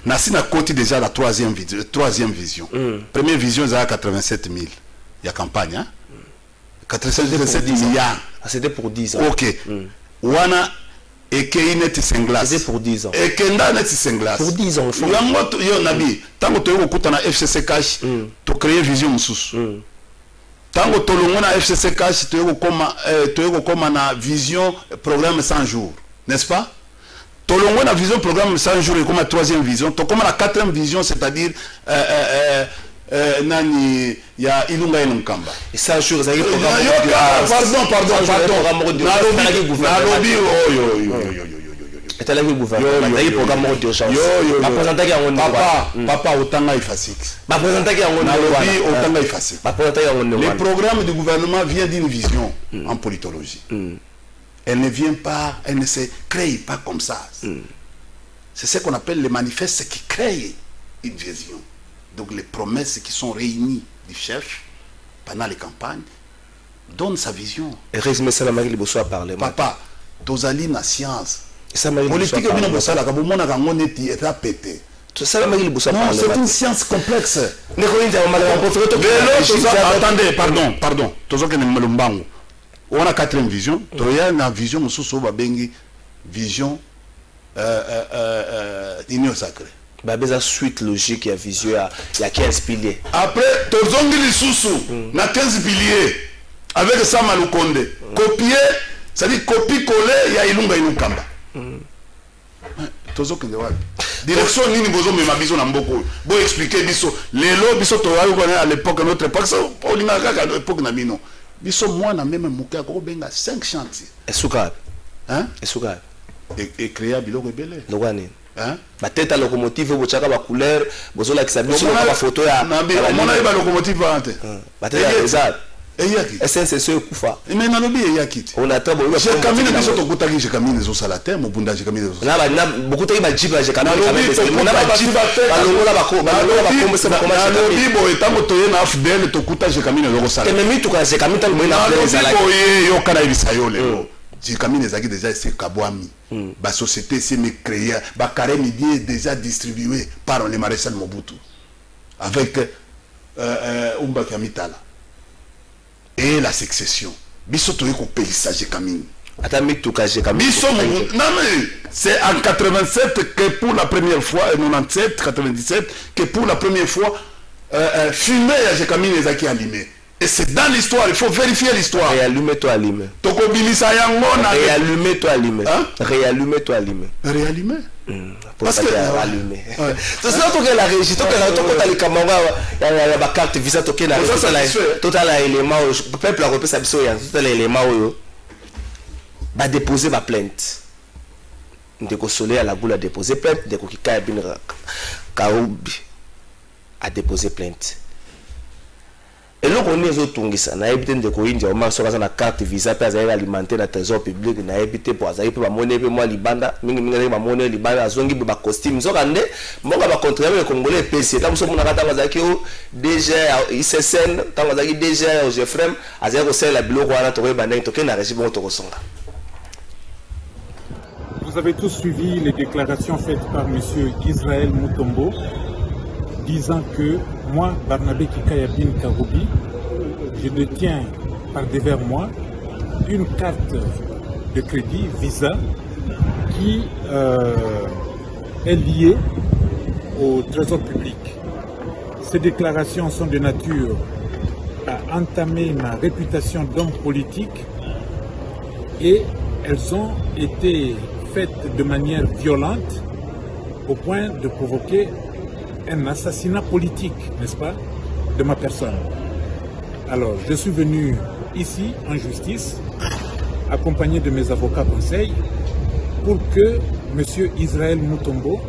Nassi n'a côté déjà la troisième vision. Première vision, c'est à 87 000. Il y a campagne, hein? 87 milliards. C'était pour 10 ans. Ok. Wana Ekei neti senglas. C'était pour 10 ans. Ekenda neti senglas. Pour 10 ans. Yo nabi. Tango to yoko kuta na FCC cash. To créer vision mususu. Tango to longo na FCC cash to yoko koma na vision programme 100 jours. N'est-ce pas? To longo na vision programme 100 jours et comme la troisième vision. To comme la quatrième vision, c'est-à-dire nani ya ilunga inunkamba et ça jour ça pardon nalobi Et tu as vu le gouvernement. Tu as eu programme d'urgence. Papa, autant effacer. Le programme du gouvernement vient d'une vision en politologie. Elle ne vient pas, elle ne se crée pas comme ça. C'est ce qu'on appelle les manifestes qui créent une vision. Donc les promesses qui sont réunies du chef pendant les campagnes donnent sa vision. Et résumé ça, la Marie Liboso a parlé. Papa, tozali na science. Politique est bien pour ça, la kabumon a gagné est à péter. Non, c'est une science complexe. Attendez, pardon. On a quatrième vision. Il y a une vision, vision d'union sacrée. Il y a suite logique, il y a vision, il y a 15 piliers. Après, Tozongi Lisusu, il y a 15 piliers. Avec ça, Malukonde. Copier, c'est-à-dire copier-coller, il y a Ilunga Ilukamba. Direction nini bozo me mabiso na mboko bo expliquer biso lelo biso to à l'époque notre époque ça on a à l'époque na bino biso moi na même moka ko benga 5 chantiers esuka hein esuka et créer biloko ebele lokani hein ba tête à locomotive bo chaka ba couleur bozo la kisabiso ba photo ya on a ba locomotive ante ba tête ça SNCC kufa mais na lobi yakiti on attend bon je camine biso to kutaki je camine zo salate mo bunda je camine zo na beaucoup to ba jiba je camine on a ba jiba ba longola ba ko ba kombe se ba komba na lobi bo etango to ye na afdel to kuta je camine zo salate mais mi to ka je camine tal mo na afdel za la yo kana ibisa yo lelo je camine zaki déjà c'est kabwami ba société c'est me créer ba carême bien déjà distribué par le maréchal Mobutu avec Umba Kamitala et la succession. Biso toye ko pelisa je kamine. Atami tuka je kamine. Biso non mais c'est en 87 que pour la première fois et 97 97 que pour la première fois fumer je kamine les aki allumé. Et c'est dans l'histoire, il faut vérifier l'histoire. Réallume-toi allumé. Toko bilisa yango na réallume-toi allumé. Réallume-toi allumé. Réallumer. Parce que allumé. C'est ça que la régie, to que les camarades ya ba carte visa to que la total élément peuple a repris sa biso ya total élément ba déposer ma plainte. Ndeko Soleil à la boule a déposé plainte, Ndeko Kika Bin Karoubi a déposé plainte. Et là, on est autour ça. On a évité de courir, on a sorti la carte visa pour alimenter le trésor public. On a évité pour azaï pour monnaie pour moi libanda. Mingi ma monnaie libanda. Zongi pour ma costume. Zokande. Moi on va contrôler les Congolais PC. Tant que ça on a gardé azaki au DG ICSN. Tant que azaki DG au Jeffrem. Azaki au sein la bureau on a trouvé bandai. Toké na régime on te ressent. Vous avez tous suivi les déclarations faites par Monsieur Israël Mutombo, disant que moi, Barnabé Kikaya Bin Karoubi, je détiens par devers moi une carte de crédit Visa qui est liée au trésor public. Ces déclarations sont de nature à entamer ma réputation d'homme politique et elles ont été faites de manière violente au point de provoquer un assassinat politique, n'est-ce pas, de ma personne. Alors, je suis venu ici, en justice, accompagné de mes avocats conseils, pour que M. Israël Mutombo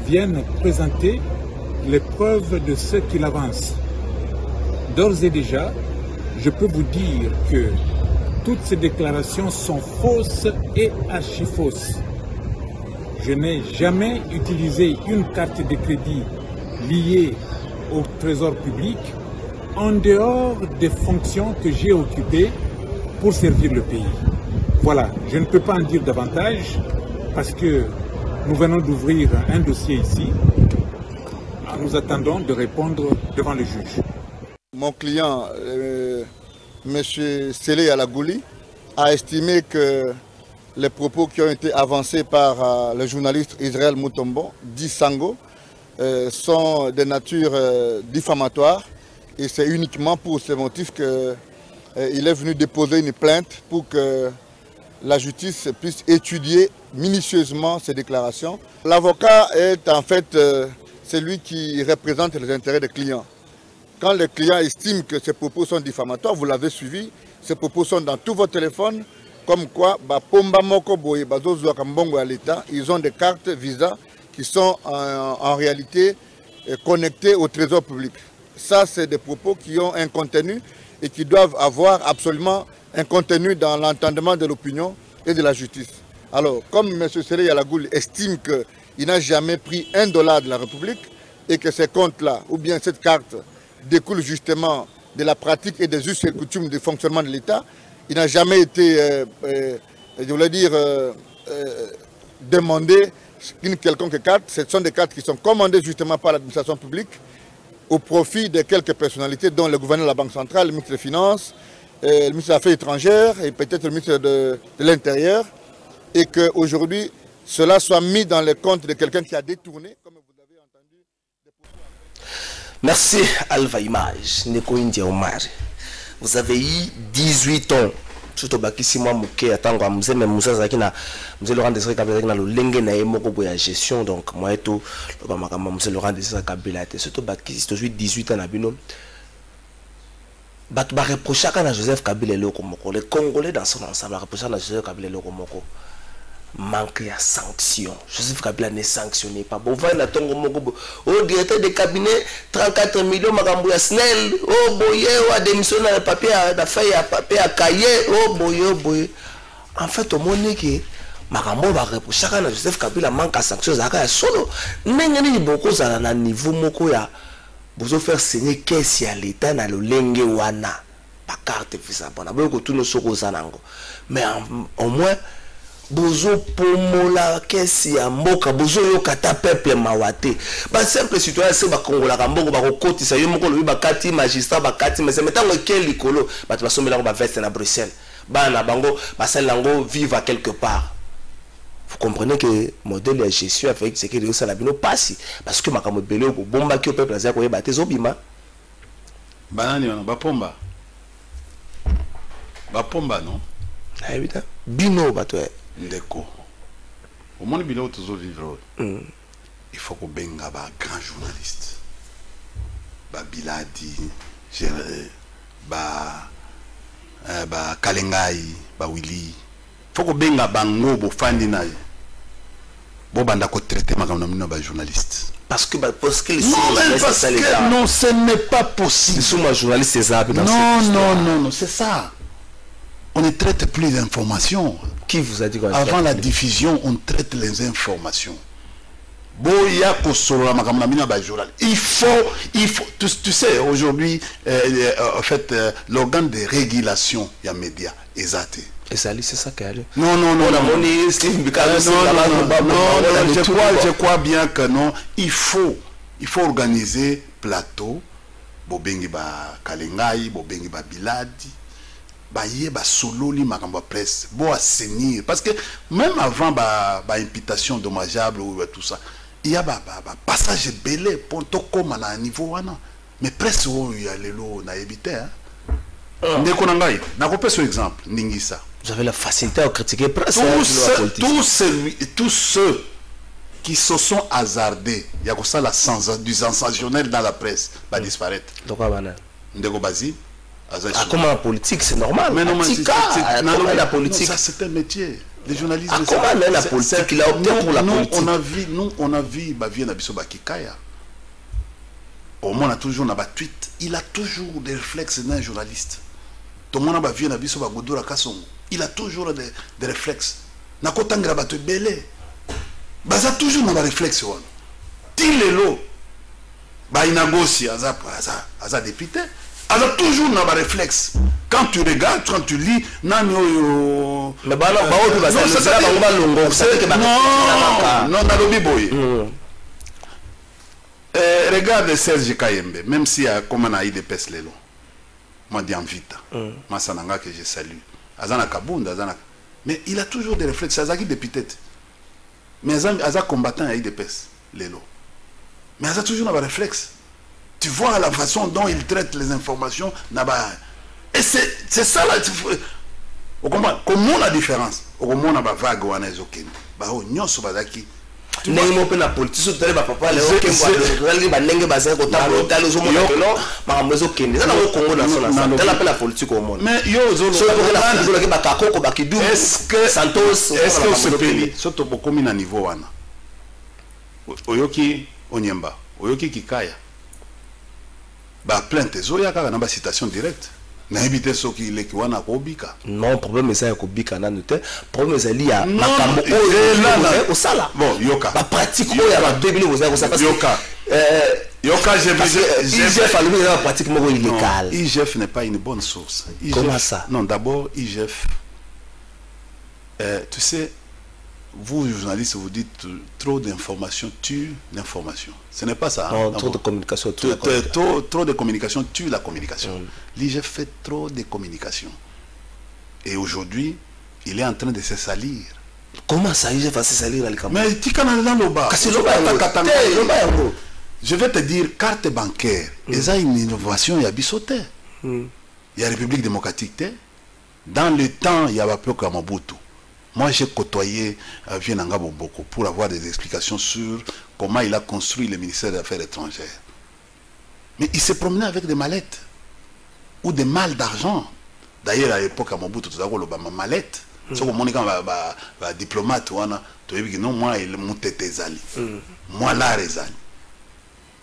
vienne présenter les preuves de ce qu'il avance. D'ores et déjà, je peux vous dire que toutes ces déclarations sont fausses et archi-fausses. Je n'ai jamais utilisé une carte de crédit liée au trésor public en dehors des fonctions que j'ai occupées pour servir le pays. Voilà, je ne peux pas en dire davantage parce que nous venons d'ouvrir un dossier ici. Nous attendons de répondre devant le juge. Mon client, M. Sélé Alagouli, a estimé que les propos qui ont été avancés par le journaliste Israël Mutombo, dit Sango, sont de nature diffamatoire et c'est uniquement pour ce motif qu'il est venu déposer une plainte pour que la justice puisse étudier minutieusement ces déclarations. L'avocat est en fait celui qui représente les intérêts des clients. Quand le client estime que ces propos sont diffamatoires, vous l'avez suivi, ces propos sont dans tous vos téléphones comme quoi, Pomba Moko Boye, Bazozo Kambongo à l'État, ils ont des cartes Visa qui sont en réalité connectées au trésor public. Ça, c'est des propos qui ont un contenu et qui doivent avoir absolument un contenu dans l'entendement de l'opinion et de la justice. Alors, comme M. Sélé Yalagoul estime qu'il n'a jamais pris $1 de la République et que ces comptes-là, ou bien cette carte, découle justement de la pratique et des us et coutumes du fonctionnement de l'État, il n'a jamais été, je voulais dire, demandé une quelconque carte. Ce sont des cartes qui sont commandées justement par l'administration publique au profit de quelques personnalités, dont le gouverneur de la Banque centrale, le ministre des Finances, le ministre des Affaires étrangères et peut-être le ministre de l'Intérieur, et qu'aujourd'hui, cela soit mis dans les comptes de quelqu'un qui a détourné, comme vous avez entendu. Merci Alva Image, Neko India Omar. Vous avez eu 18 ans. Surtout si moi mouké attends quoi mzé même moussa zakina mzé Laurent Désiré Kabila na lolenge na yemoko boya gestion donc moi et tout le makamba mzé Laurent Désiré Kabila te surtout si tu 18 ans na bino bat ba reprocher à Joseph Kabila loko moko les Congolais dans son ensemble reprocher à Joseph Kabila loko moko manque de sanction. Joseph Kabila n'est sanctionné pas. Bon, voilà, ton moko. Au directeur de cabinet, 34 millions, makambo ya snell. Oh, boye, ou démissionné le papier, la feuille à papier à cahier. Oh, boye. En fait, au monde qui, makambo va reprocher à Joseph Kabila manque de sanction. Zaka solo. N'engagez beaucoup ça na niveau moko ya. Vous faire signer qu'est-ce à l'État na le lenge wana. Pas carte visa. Bon, d'abord que tout nos soko zanango. Mais au moins bozo pomola kesi ya mboka bozo yokata peuple mawate ba simple citoyen se ba kongola ka mboko ba kokotisa yo moko lobi bakati magistrat bakati mais metango ke likolo ba basomela ko ba veste na Bruxelles bana bango basalango vivre quelque part. Vous comprenez que modèle de gestion avec ce que ça la bino passi parce que makambo belé ko bomba ki au peuple azia ko yeba te zobima banani wana ba pomba non évidemment bino bato ndeko au monde bilo toujours vivre il faut qu'on benga ba grand journaliste ba Biladi ba Kalengai ba Willy faut qu'on benga bango bo fandi na bo banda ko traiter makamna mino ba journaliste parce que non ce n'est pas possible sous ma journaliste c'est ça non c'est ça. On ne traite plus d'informations. Qui vous a dit quoi? Avant la diffusion, on traite les informations. Il faut, tu sais, aujourd'hui, en fait, l'organe de régulation, il y a médias, ESAT. Et ça, c'est ça qui a lieu. Non, je crois bien que non. Il faut organiser plateau, Bobengi ba Kalengai, Bobengi ba Biladi. Solo li makambo presse bo assainir parce que même avant imputation dommageable ou tout ça il y a passage belé pour to comme à niveau wana mais presse où il y a lelo na éviter ndeko na ngai na ko pesa exemple Ningisa vous avez la facilité à critiquer presse tous ceux qui se sont hasardés il y a comme ça du sensationnel dans la presse va disparaître donc bana ndeko bazi. Comment la politique, c'est normal. Mais non, la politique. Ça, c'est un métier. Les journalistes. Comment la politique, il a opté pour la politique. On a vu Bavien Abiso Bakikaya. Au moins, on a toujours un tweet. Il a toujours des réflexes d'un journaliste. Tout le monde a Bavien Abiso Bagodora Kassongo. Il a toujours des réflexes. Nakotangra Bate Belé. Baza toujours dans les réflexes. Tilelo. Inagosi, Aza député. Alors toujours dans le réflexe. Quand tu regardes, quand tu lis, non, regarde Serge Kayembe, même si comme on a eu des pèses lelo. Moi dis en vita. Masananga que je salue. Azana Kabunda, mais il a toujours des réflexes, Azaki député. Mais Azak combattant a eu des pèses lelo. Mais Azak toujours dans le réflexe. Tu vois la façon dont il traite les informations là-bas. Et c'est ça là. Comment la différence? Comment on a vague ou on a zoké? Nengo pe na politique so tele ba papa le oke mwa le ba nenge ba za ko ta ko ta le zo mo no ma mezo kende na ko Congo national ça tele pe la politique au monde mais yo zo so ko la politique ke ba kakoko ba kidu Santos est-ce que ce pays surtout beaucoup na niveau wana oyoki onyemba oyoki kikaya ba plainte zo ya kaka na ba citation directe na éviter ce qui les wana kobika non problème ça ko bika na note problème ça li ya makambo au sala bon yoka ba pratique o ya ba debile vous avez ça parce que yoka IGF a lui la pratique mo illégale. IGF n'est pas une bonne source. Comment ça? Non, d'abord IGF tu sais vous journalistes vous dites trop d'informations tue l'information. Ce n'est pas ça. Non, trop de communication tue trop de communication tue la communication. L'IGF fait trop de communication. Et aujourd'hui, il est en train de se salir. Comment ça IGF va se salir à l'Icameroun? Mais tu connais dans le bas. Je vais te dire, carte bancaire, ils ont une innovation, il y a Bissoté. Il y a République démocratique. Dans le temps, il y a Bapio Kamabutu. Moi, j'ai côtoyé Vienanga Boboko pour avoir des explications sur comment il a construit le ministère des Affaires étrangères. Mais il s'est promené avec des mallettes ou des malles d'argent. D'ailleurs, à l'époque, à Mobutu, tout d'abord, ma mallette. Si on a un diplomate, tu as dit non, moi, il monte tes alliés. Moi, là, les alliés.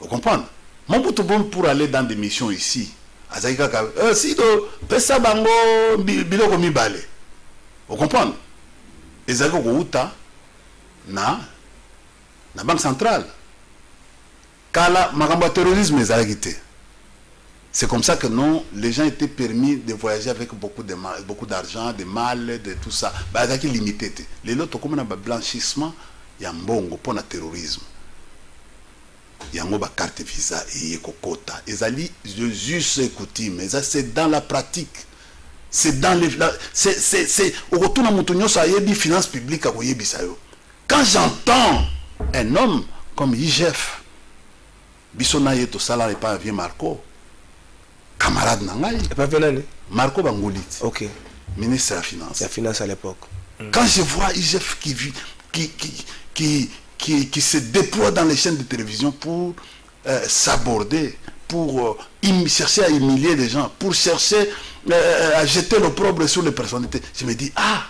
Vous comprenez? Mobutu, pour aller dans des missions ici, si tu fais ça, vous comprenez? Les alliés na banque centrale. Kala, ma terrorisme, les alliés. C'est comme ça que non, les gens étaient permis de voyager avec beaucoup d'argent, de mal, de tout ça. Bah, c'est limité. Les autres, comme on a blanchissement, il y a un bon pour le terrorisme. Il y a une carte visa et cocota. Et ça, juste écouter, mais ça, c'est dans la pratique. C'est dans les. C'est au retour de mon ça y a des finances publiques à quand j'entends un homme comme IGF, Bissona et tout ça, là, n'est pas un vieux Marco. Camarade Nangaï. Marco Bangoulit. Ok. Ministre de la Finance. La Finance à l'époque. Quand je vois IGF qui se déploie dans les chaînes de télévision pour s'aborder, pour chercher à humilier les gens, pour chercher à jeter l'opprobre sur les personnalités, je me dis, ah,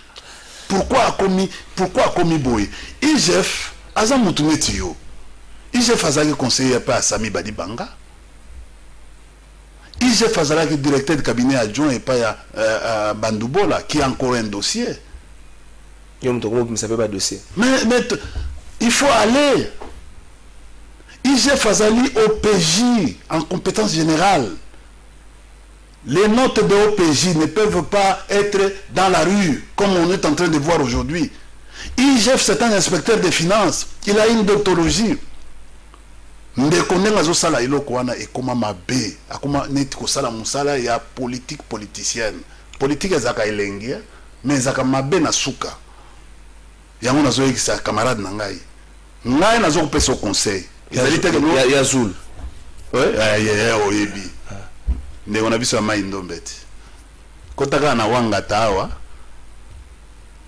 pourquoi a commis Boye? IGF, Azam Moutoumetiyo. IGF a conseillé à Sami Badibanga. IGF a directeur de cabinet adjoint et pas à Bandoubola, qui a encore un dossier. Mais il faut aller. IGF Azali OPJ en compétence générale. Les notes de OPJ ne peuvent pas être dans la rue, comme on est en train de voir aujourd'hui. IGF, c'est un inspecteur des finances. Il a une dontologie. Ndeko sala iloko wana ekoma mabe akoma neti ko sala musala ya politique politicienne politique ezaka elengi mais ezaka mabe na suka yango nazo yekisa camarade na ngai nazo kopesa au conseil ya Zul oyebi ndeko na biso mai ndombeti kotaka na wanga tawa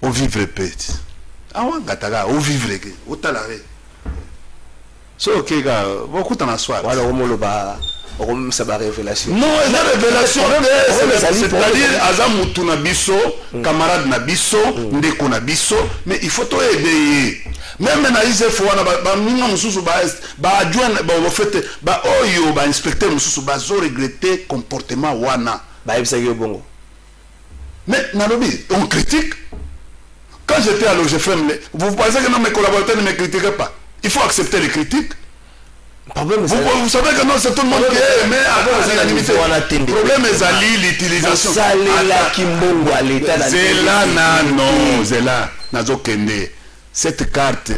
au vivre peti awanga taka au vivre ke otalare. So, ok, beaucoup d'en soir. Voilà, on ça va révélation. Non, la révélation, c'est-à-dire, Azam Moutouna Bisso, camarade Nabisso, Ndeko Nabisso, mais il faut tout aider. Même maintenant, ils font inspecteur, ils regretter comportement wana. Mais, Nalobi, on critique. Quand j'étais à l'OGFM, vous pensez que mes collaborateurs ne me critiquaient pas? Il faut accepter les critiques. Vous savez que non, c'est tout le monde qui est aimé à l'unanimité. Le problème est l'utilisation. Cette carte,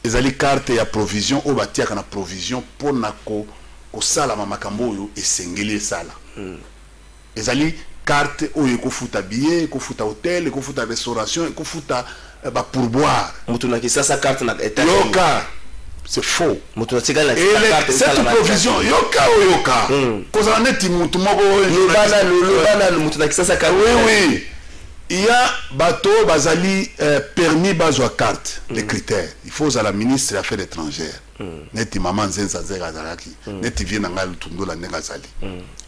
les cartes et la provision, au bâtir la provision pour nako sala mamakambo et singeli sala. Les cartes où il faut habiller, il faut hôtel, il faut restauration, il faut pourboire. Sa carte c'est faux. Et cette provision, yoka. Oui. il y a bateau bazali permis bazwa carte les critères. Il faut à la ministre des Affaires étrangères. Neti maman Nzenza Zeraki, neti vient nanga lutundola negazali.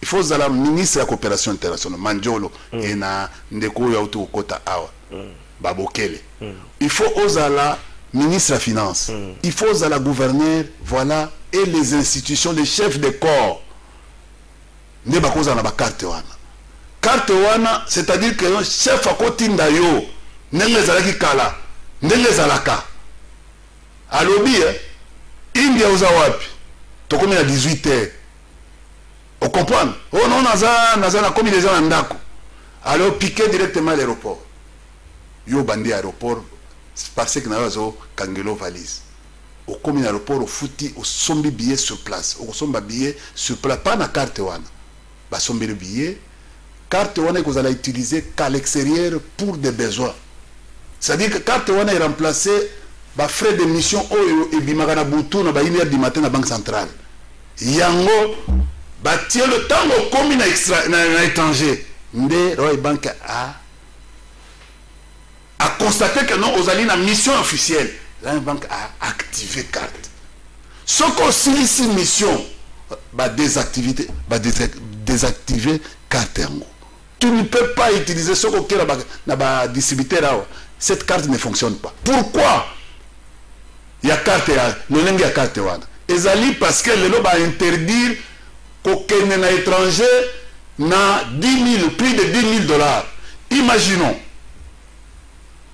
Il faut à la ministre de la coopération internationale Manjolo et na ndeko ya utu kota awa. Babokele. Il faut à la ministre de la finance. Il faut à la gouverneure, voilà, et les institutions, les chefs de corps. Ne ba koza na ba carte wana. Carte wana, c'est-à-dire que le chef a kotinda yo, nenge zalaki kala, nenge zalaka. Alobi, India uza wapi, tokomi à 18h. On comprend? Oh non, naza na komi les gens ndako. Alors piquer directement à l'aéroport. Yo bandi aéroport, parce que nazo kangelo valise. Au komi à l'aéroport, au fouti, au sombi billet sur place. Au somba billet sur place, pas na carte wana. Ba sombi le billet. Carte wana que vous allez utiliser qu'à l'extérieur pour des besoins. C'est-à-dire que carte wana est remplacée par frais de mission et bimagana boutou na ba 1h du matin à la banque centrale. Yango ba tiens le temps au commis na étranger. Nde Roy Bank a constaté que non, aux alliés na mission officielle. La banque a activé carte. Ce qu'on signe mission ba désactiver carte yango. Tu ne peux pas utiliser ce que na distributeur. Cette carte ne fonctionne pas. Pourquoi? Il y a carte, le lingue a carte. Et parce que le va interdire qu'aucun étranger n'a 10 000, plus de 10 000 $. Imaginons,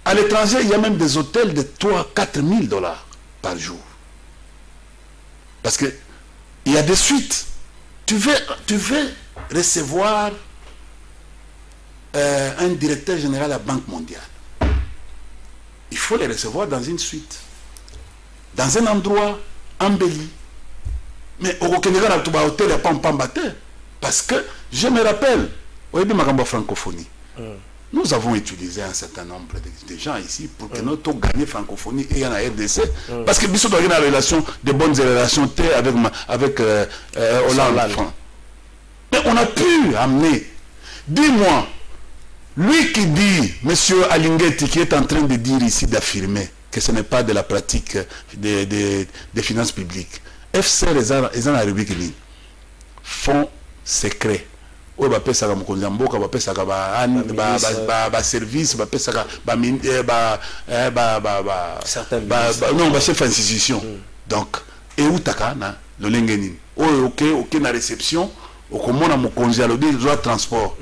à l'étranger, il y a même des hôtels de 3 000 à 4 000 $ par jour. Parce que il y a des suites. Tu veux recevoir un directeur général à la Banque mondiale. Il faut les recevoir dans une suite, dans un endroit embelli. Mais au Kenya, tu vas hôtel, parce que je me rappelle, au début de la francophonie, nous avons utilisé un certain nombre de gens ici pour que nous ayons gagné la francophonie et en RDC. Parce que nous avons une relation, de bonnes relations avec Hollande. Mais on a pu amener. Dis-moi, lui qui dit, M. Alinguetti, qui est en train de dire ici, d'affirmer que ce n'est pas de la pratique des finances publiques, FCR et en République ligne, fonds secrets. Oui, bah pesa comme Konzamboka, bah pesa comme bah service, bah pesa non, bah chef institution. Donc, et où t'as na le lengeni. Oh, ok, na réception, au comment on a mon congé à l'audio droit de transport.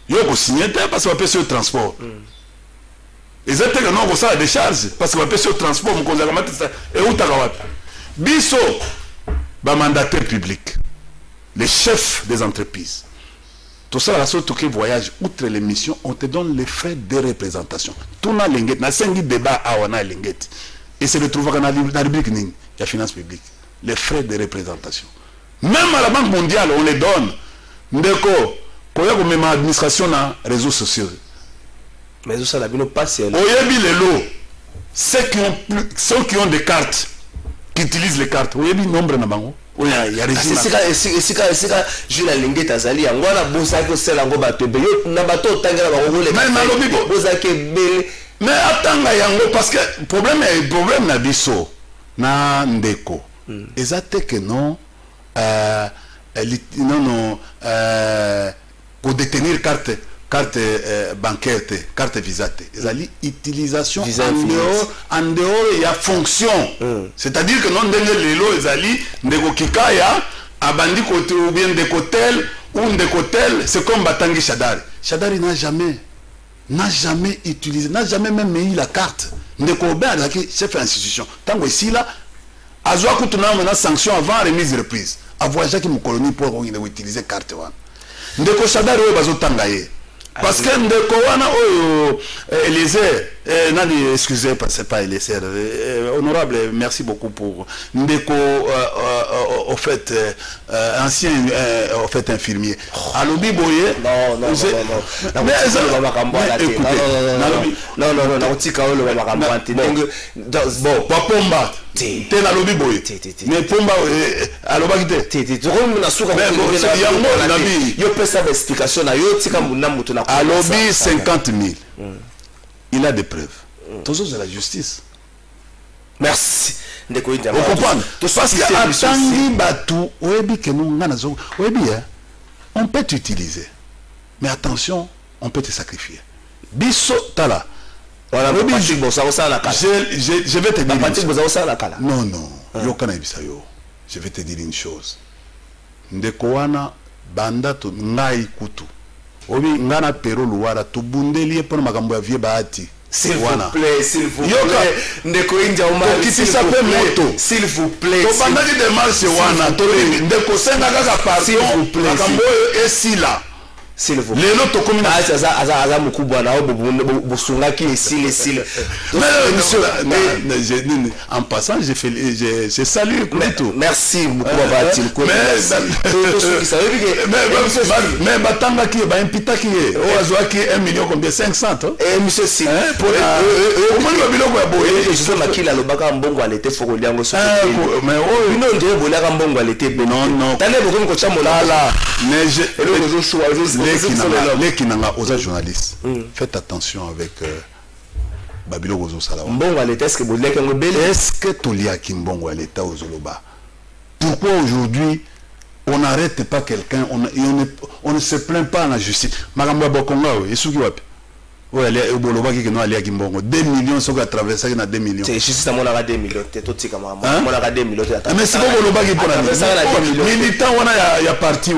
Yo ko signer parce que bah pesa le transport. Exactement, non, ça la décharge parce que bah pesa le transport, mon congé à la et où t'as gawat. Biso, bah mandataire public. Les chefs des entreprises. Tout ça, la sorte que voyage, outre les missions, on te donne les frais de représentation. Tout na linguette, na 5 débats à on a linguette. Et c'est le trouver dans la rubrique il y a finance publique. Les frais de représentation. Même à la Banque mondiale, on les donne. Ndeko, quand il y a même administration dans les réseaux sociaux. Mais ça, la bino passe. Oyebi les lots, ceux qui ont des cartes, qui utilisent les cartes, oyebi nombre na bango. Oui, il y a régime. Je la linguette azali angwana bosa ko sela ngo batebe yo na bato tangela ba ngole mais malobi bosa ke bele mais atanga yango parce que problème na biso na ndeko ezate que non pour détenir carte bancaire, carte visa, c'est-à-dire utilisation en dehors il y a fonction. C'est-à-dire que non les lots ezali ndeko kikaya abandi côté ou bien de cotel ou de cotel, c'est comme Batangi Shadari. Shadari n'a jamais utilisé, n'a jamais même mis la carte. Ndeko Oben qui chef d'institution. Tant que ici là, azwa kutuna na sanction avant remise de reprise. Avoir Jacques Moukoloni pour utiliser carte one. Ndeko Shadari we bazotangaye. Parce que ndeko wana oyo Eliezer nani excusez c'est pas Eliezer honorable merci beaucoup pour ndeko au fait ancien au fait infirmier alobi boye non bon Papomba te na lobi boye mais pomba alobaki te comme na suka yo pesa explication na yo tika muna mutu na alobi 50 000 il a des preuves toujours c'est la justice. Merci ndeko inja vous comprenez tout ça c'est atangi batu oyebi que nous ngana zo oyebi on peut t'utiliser mais attention on peut te sacrifier biso tala. Voilà, je vais te dire non, je vais te dire une chose. Ndekoana banda to ngai kutu. Obi ngana pero luara to bundeli pour makambo ya vie baati. S'il vous plaît, s'il vous plaît. Ndeko inja umali. S'il vous plaît. To banda di démarche wana to ndeko senga kaka pardon. S'il vous plaît. Makambo esila. S'il vous plaît. Lelo to komina aza mukubwa na bosungaki esile. En passant, j'ai salué tout. Merci mukubwa batil. Mais batanga ki ba impita ki o azwaki 1 million combien 500 monsieur Sil pour au moins le biloko ya boye je sais makila lobaka mbongo alete foko liango so mais oh bino ndé bolaka mbongo alete non tane bokomi ko chamola la mais je les qui n'ont pas journalistes faites attention avec Babilo Gozo Salawa. Mbongo alete est-ce que bolaka ngobele est-ce que tolia ki mbongo alete ozoloba pourquoi aujourd'hui on n'arrête pas quelqu'un, on ne se plaint pas à la justice. Magambo Bokonga, et ce qui va. Oui, elle est au Boloba qui est allé à Kimbongo. 2 millions, ce qui a traversé, il y a 2 millions. C'est juste à mon avis 2 millions. C'est tout ce que moi. Mon avis 2 millions. Mais c'est pas Boloba qui est pour la militant, il y a parti.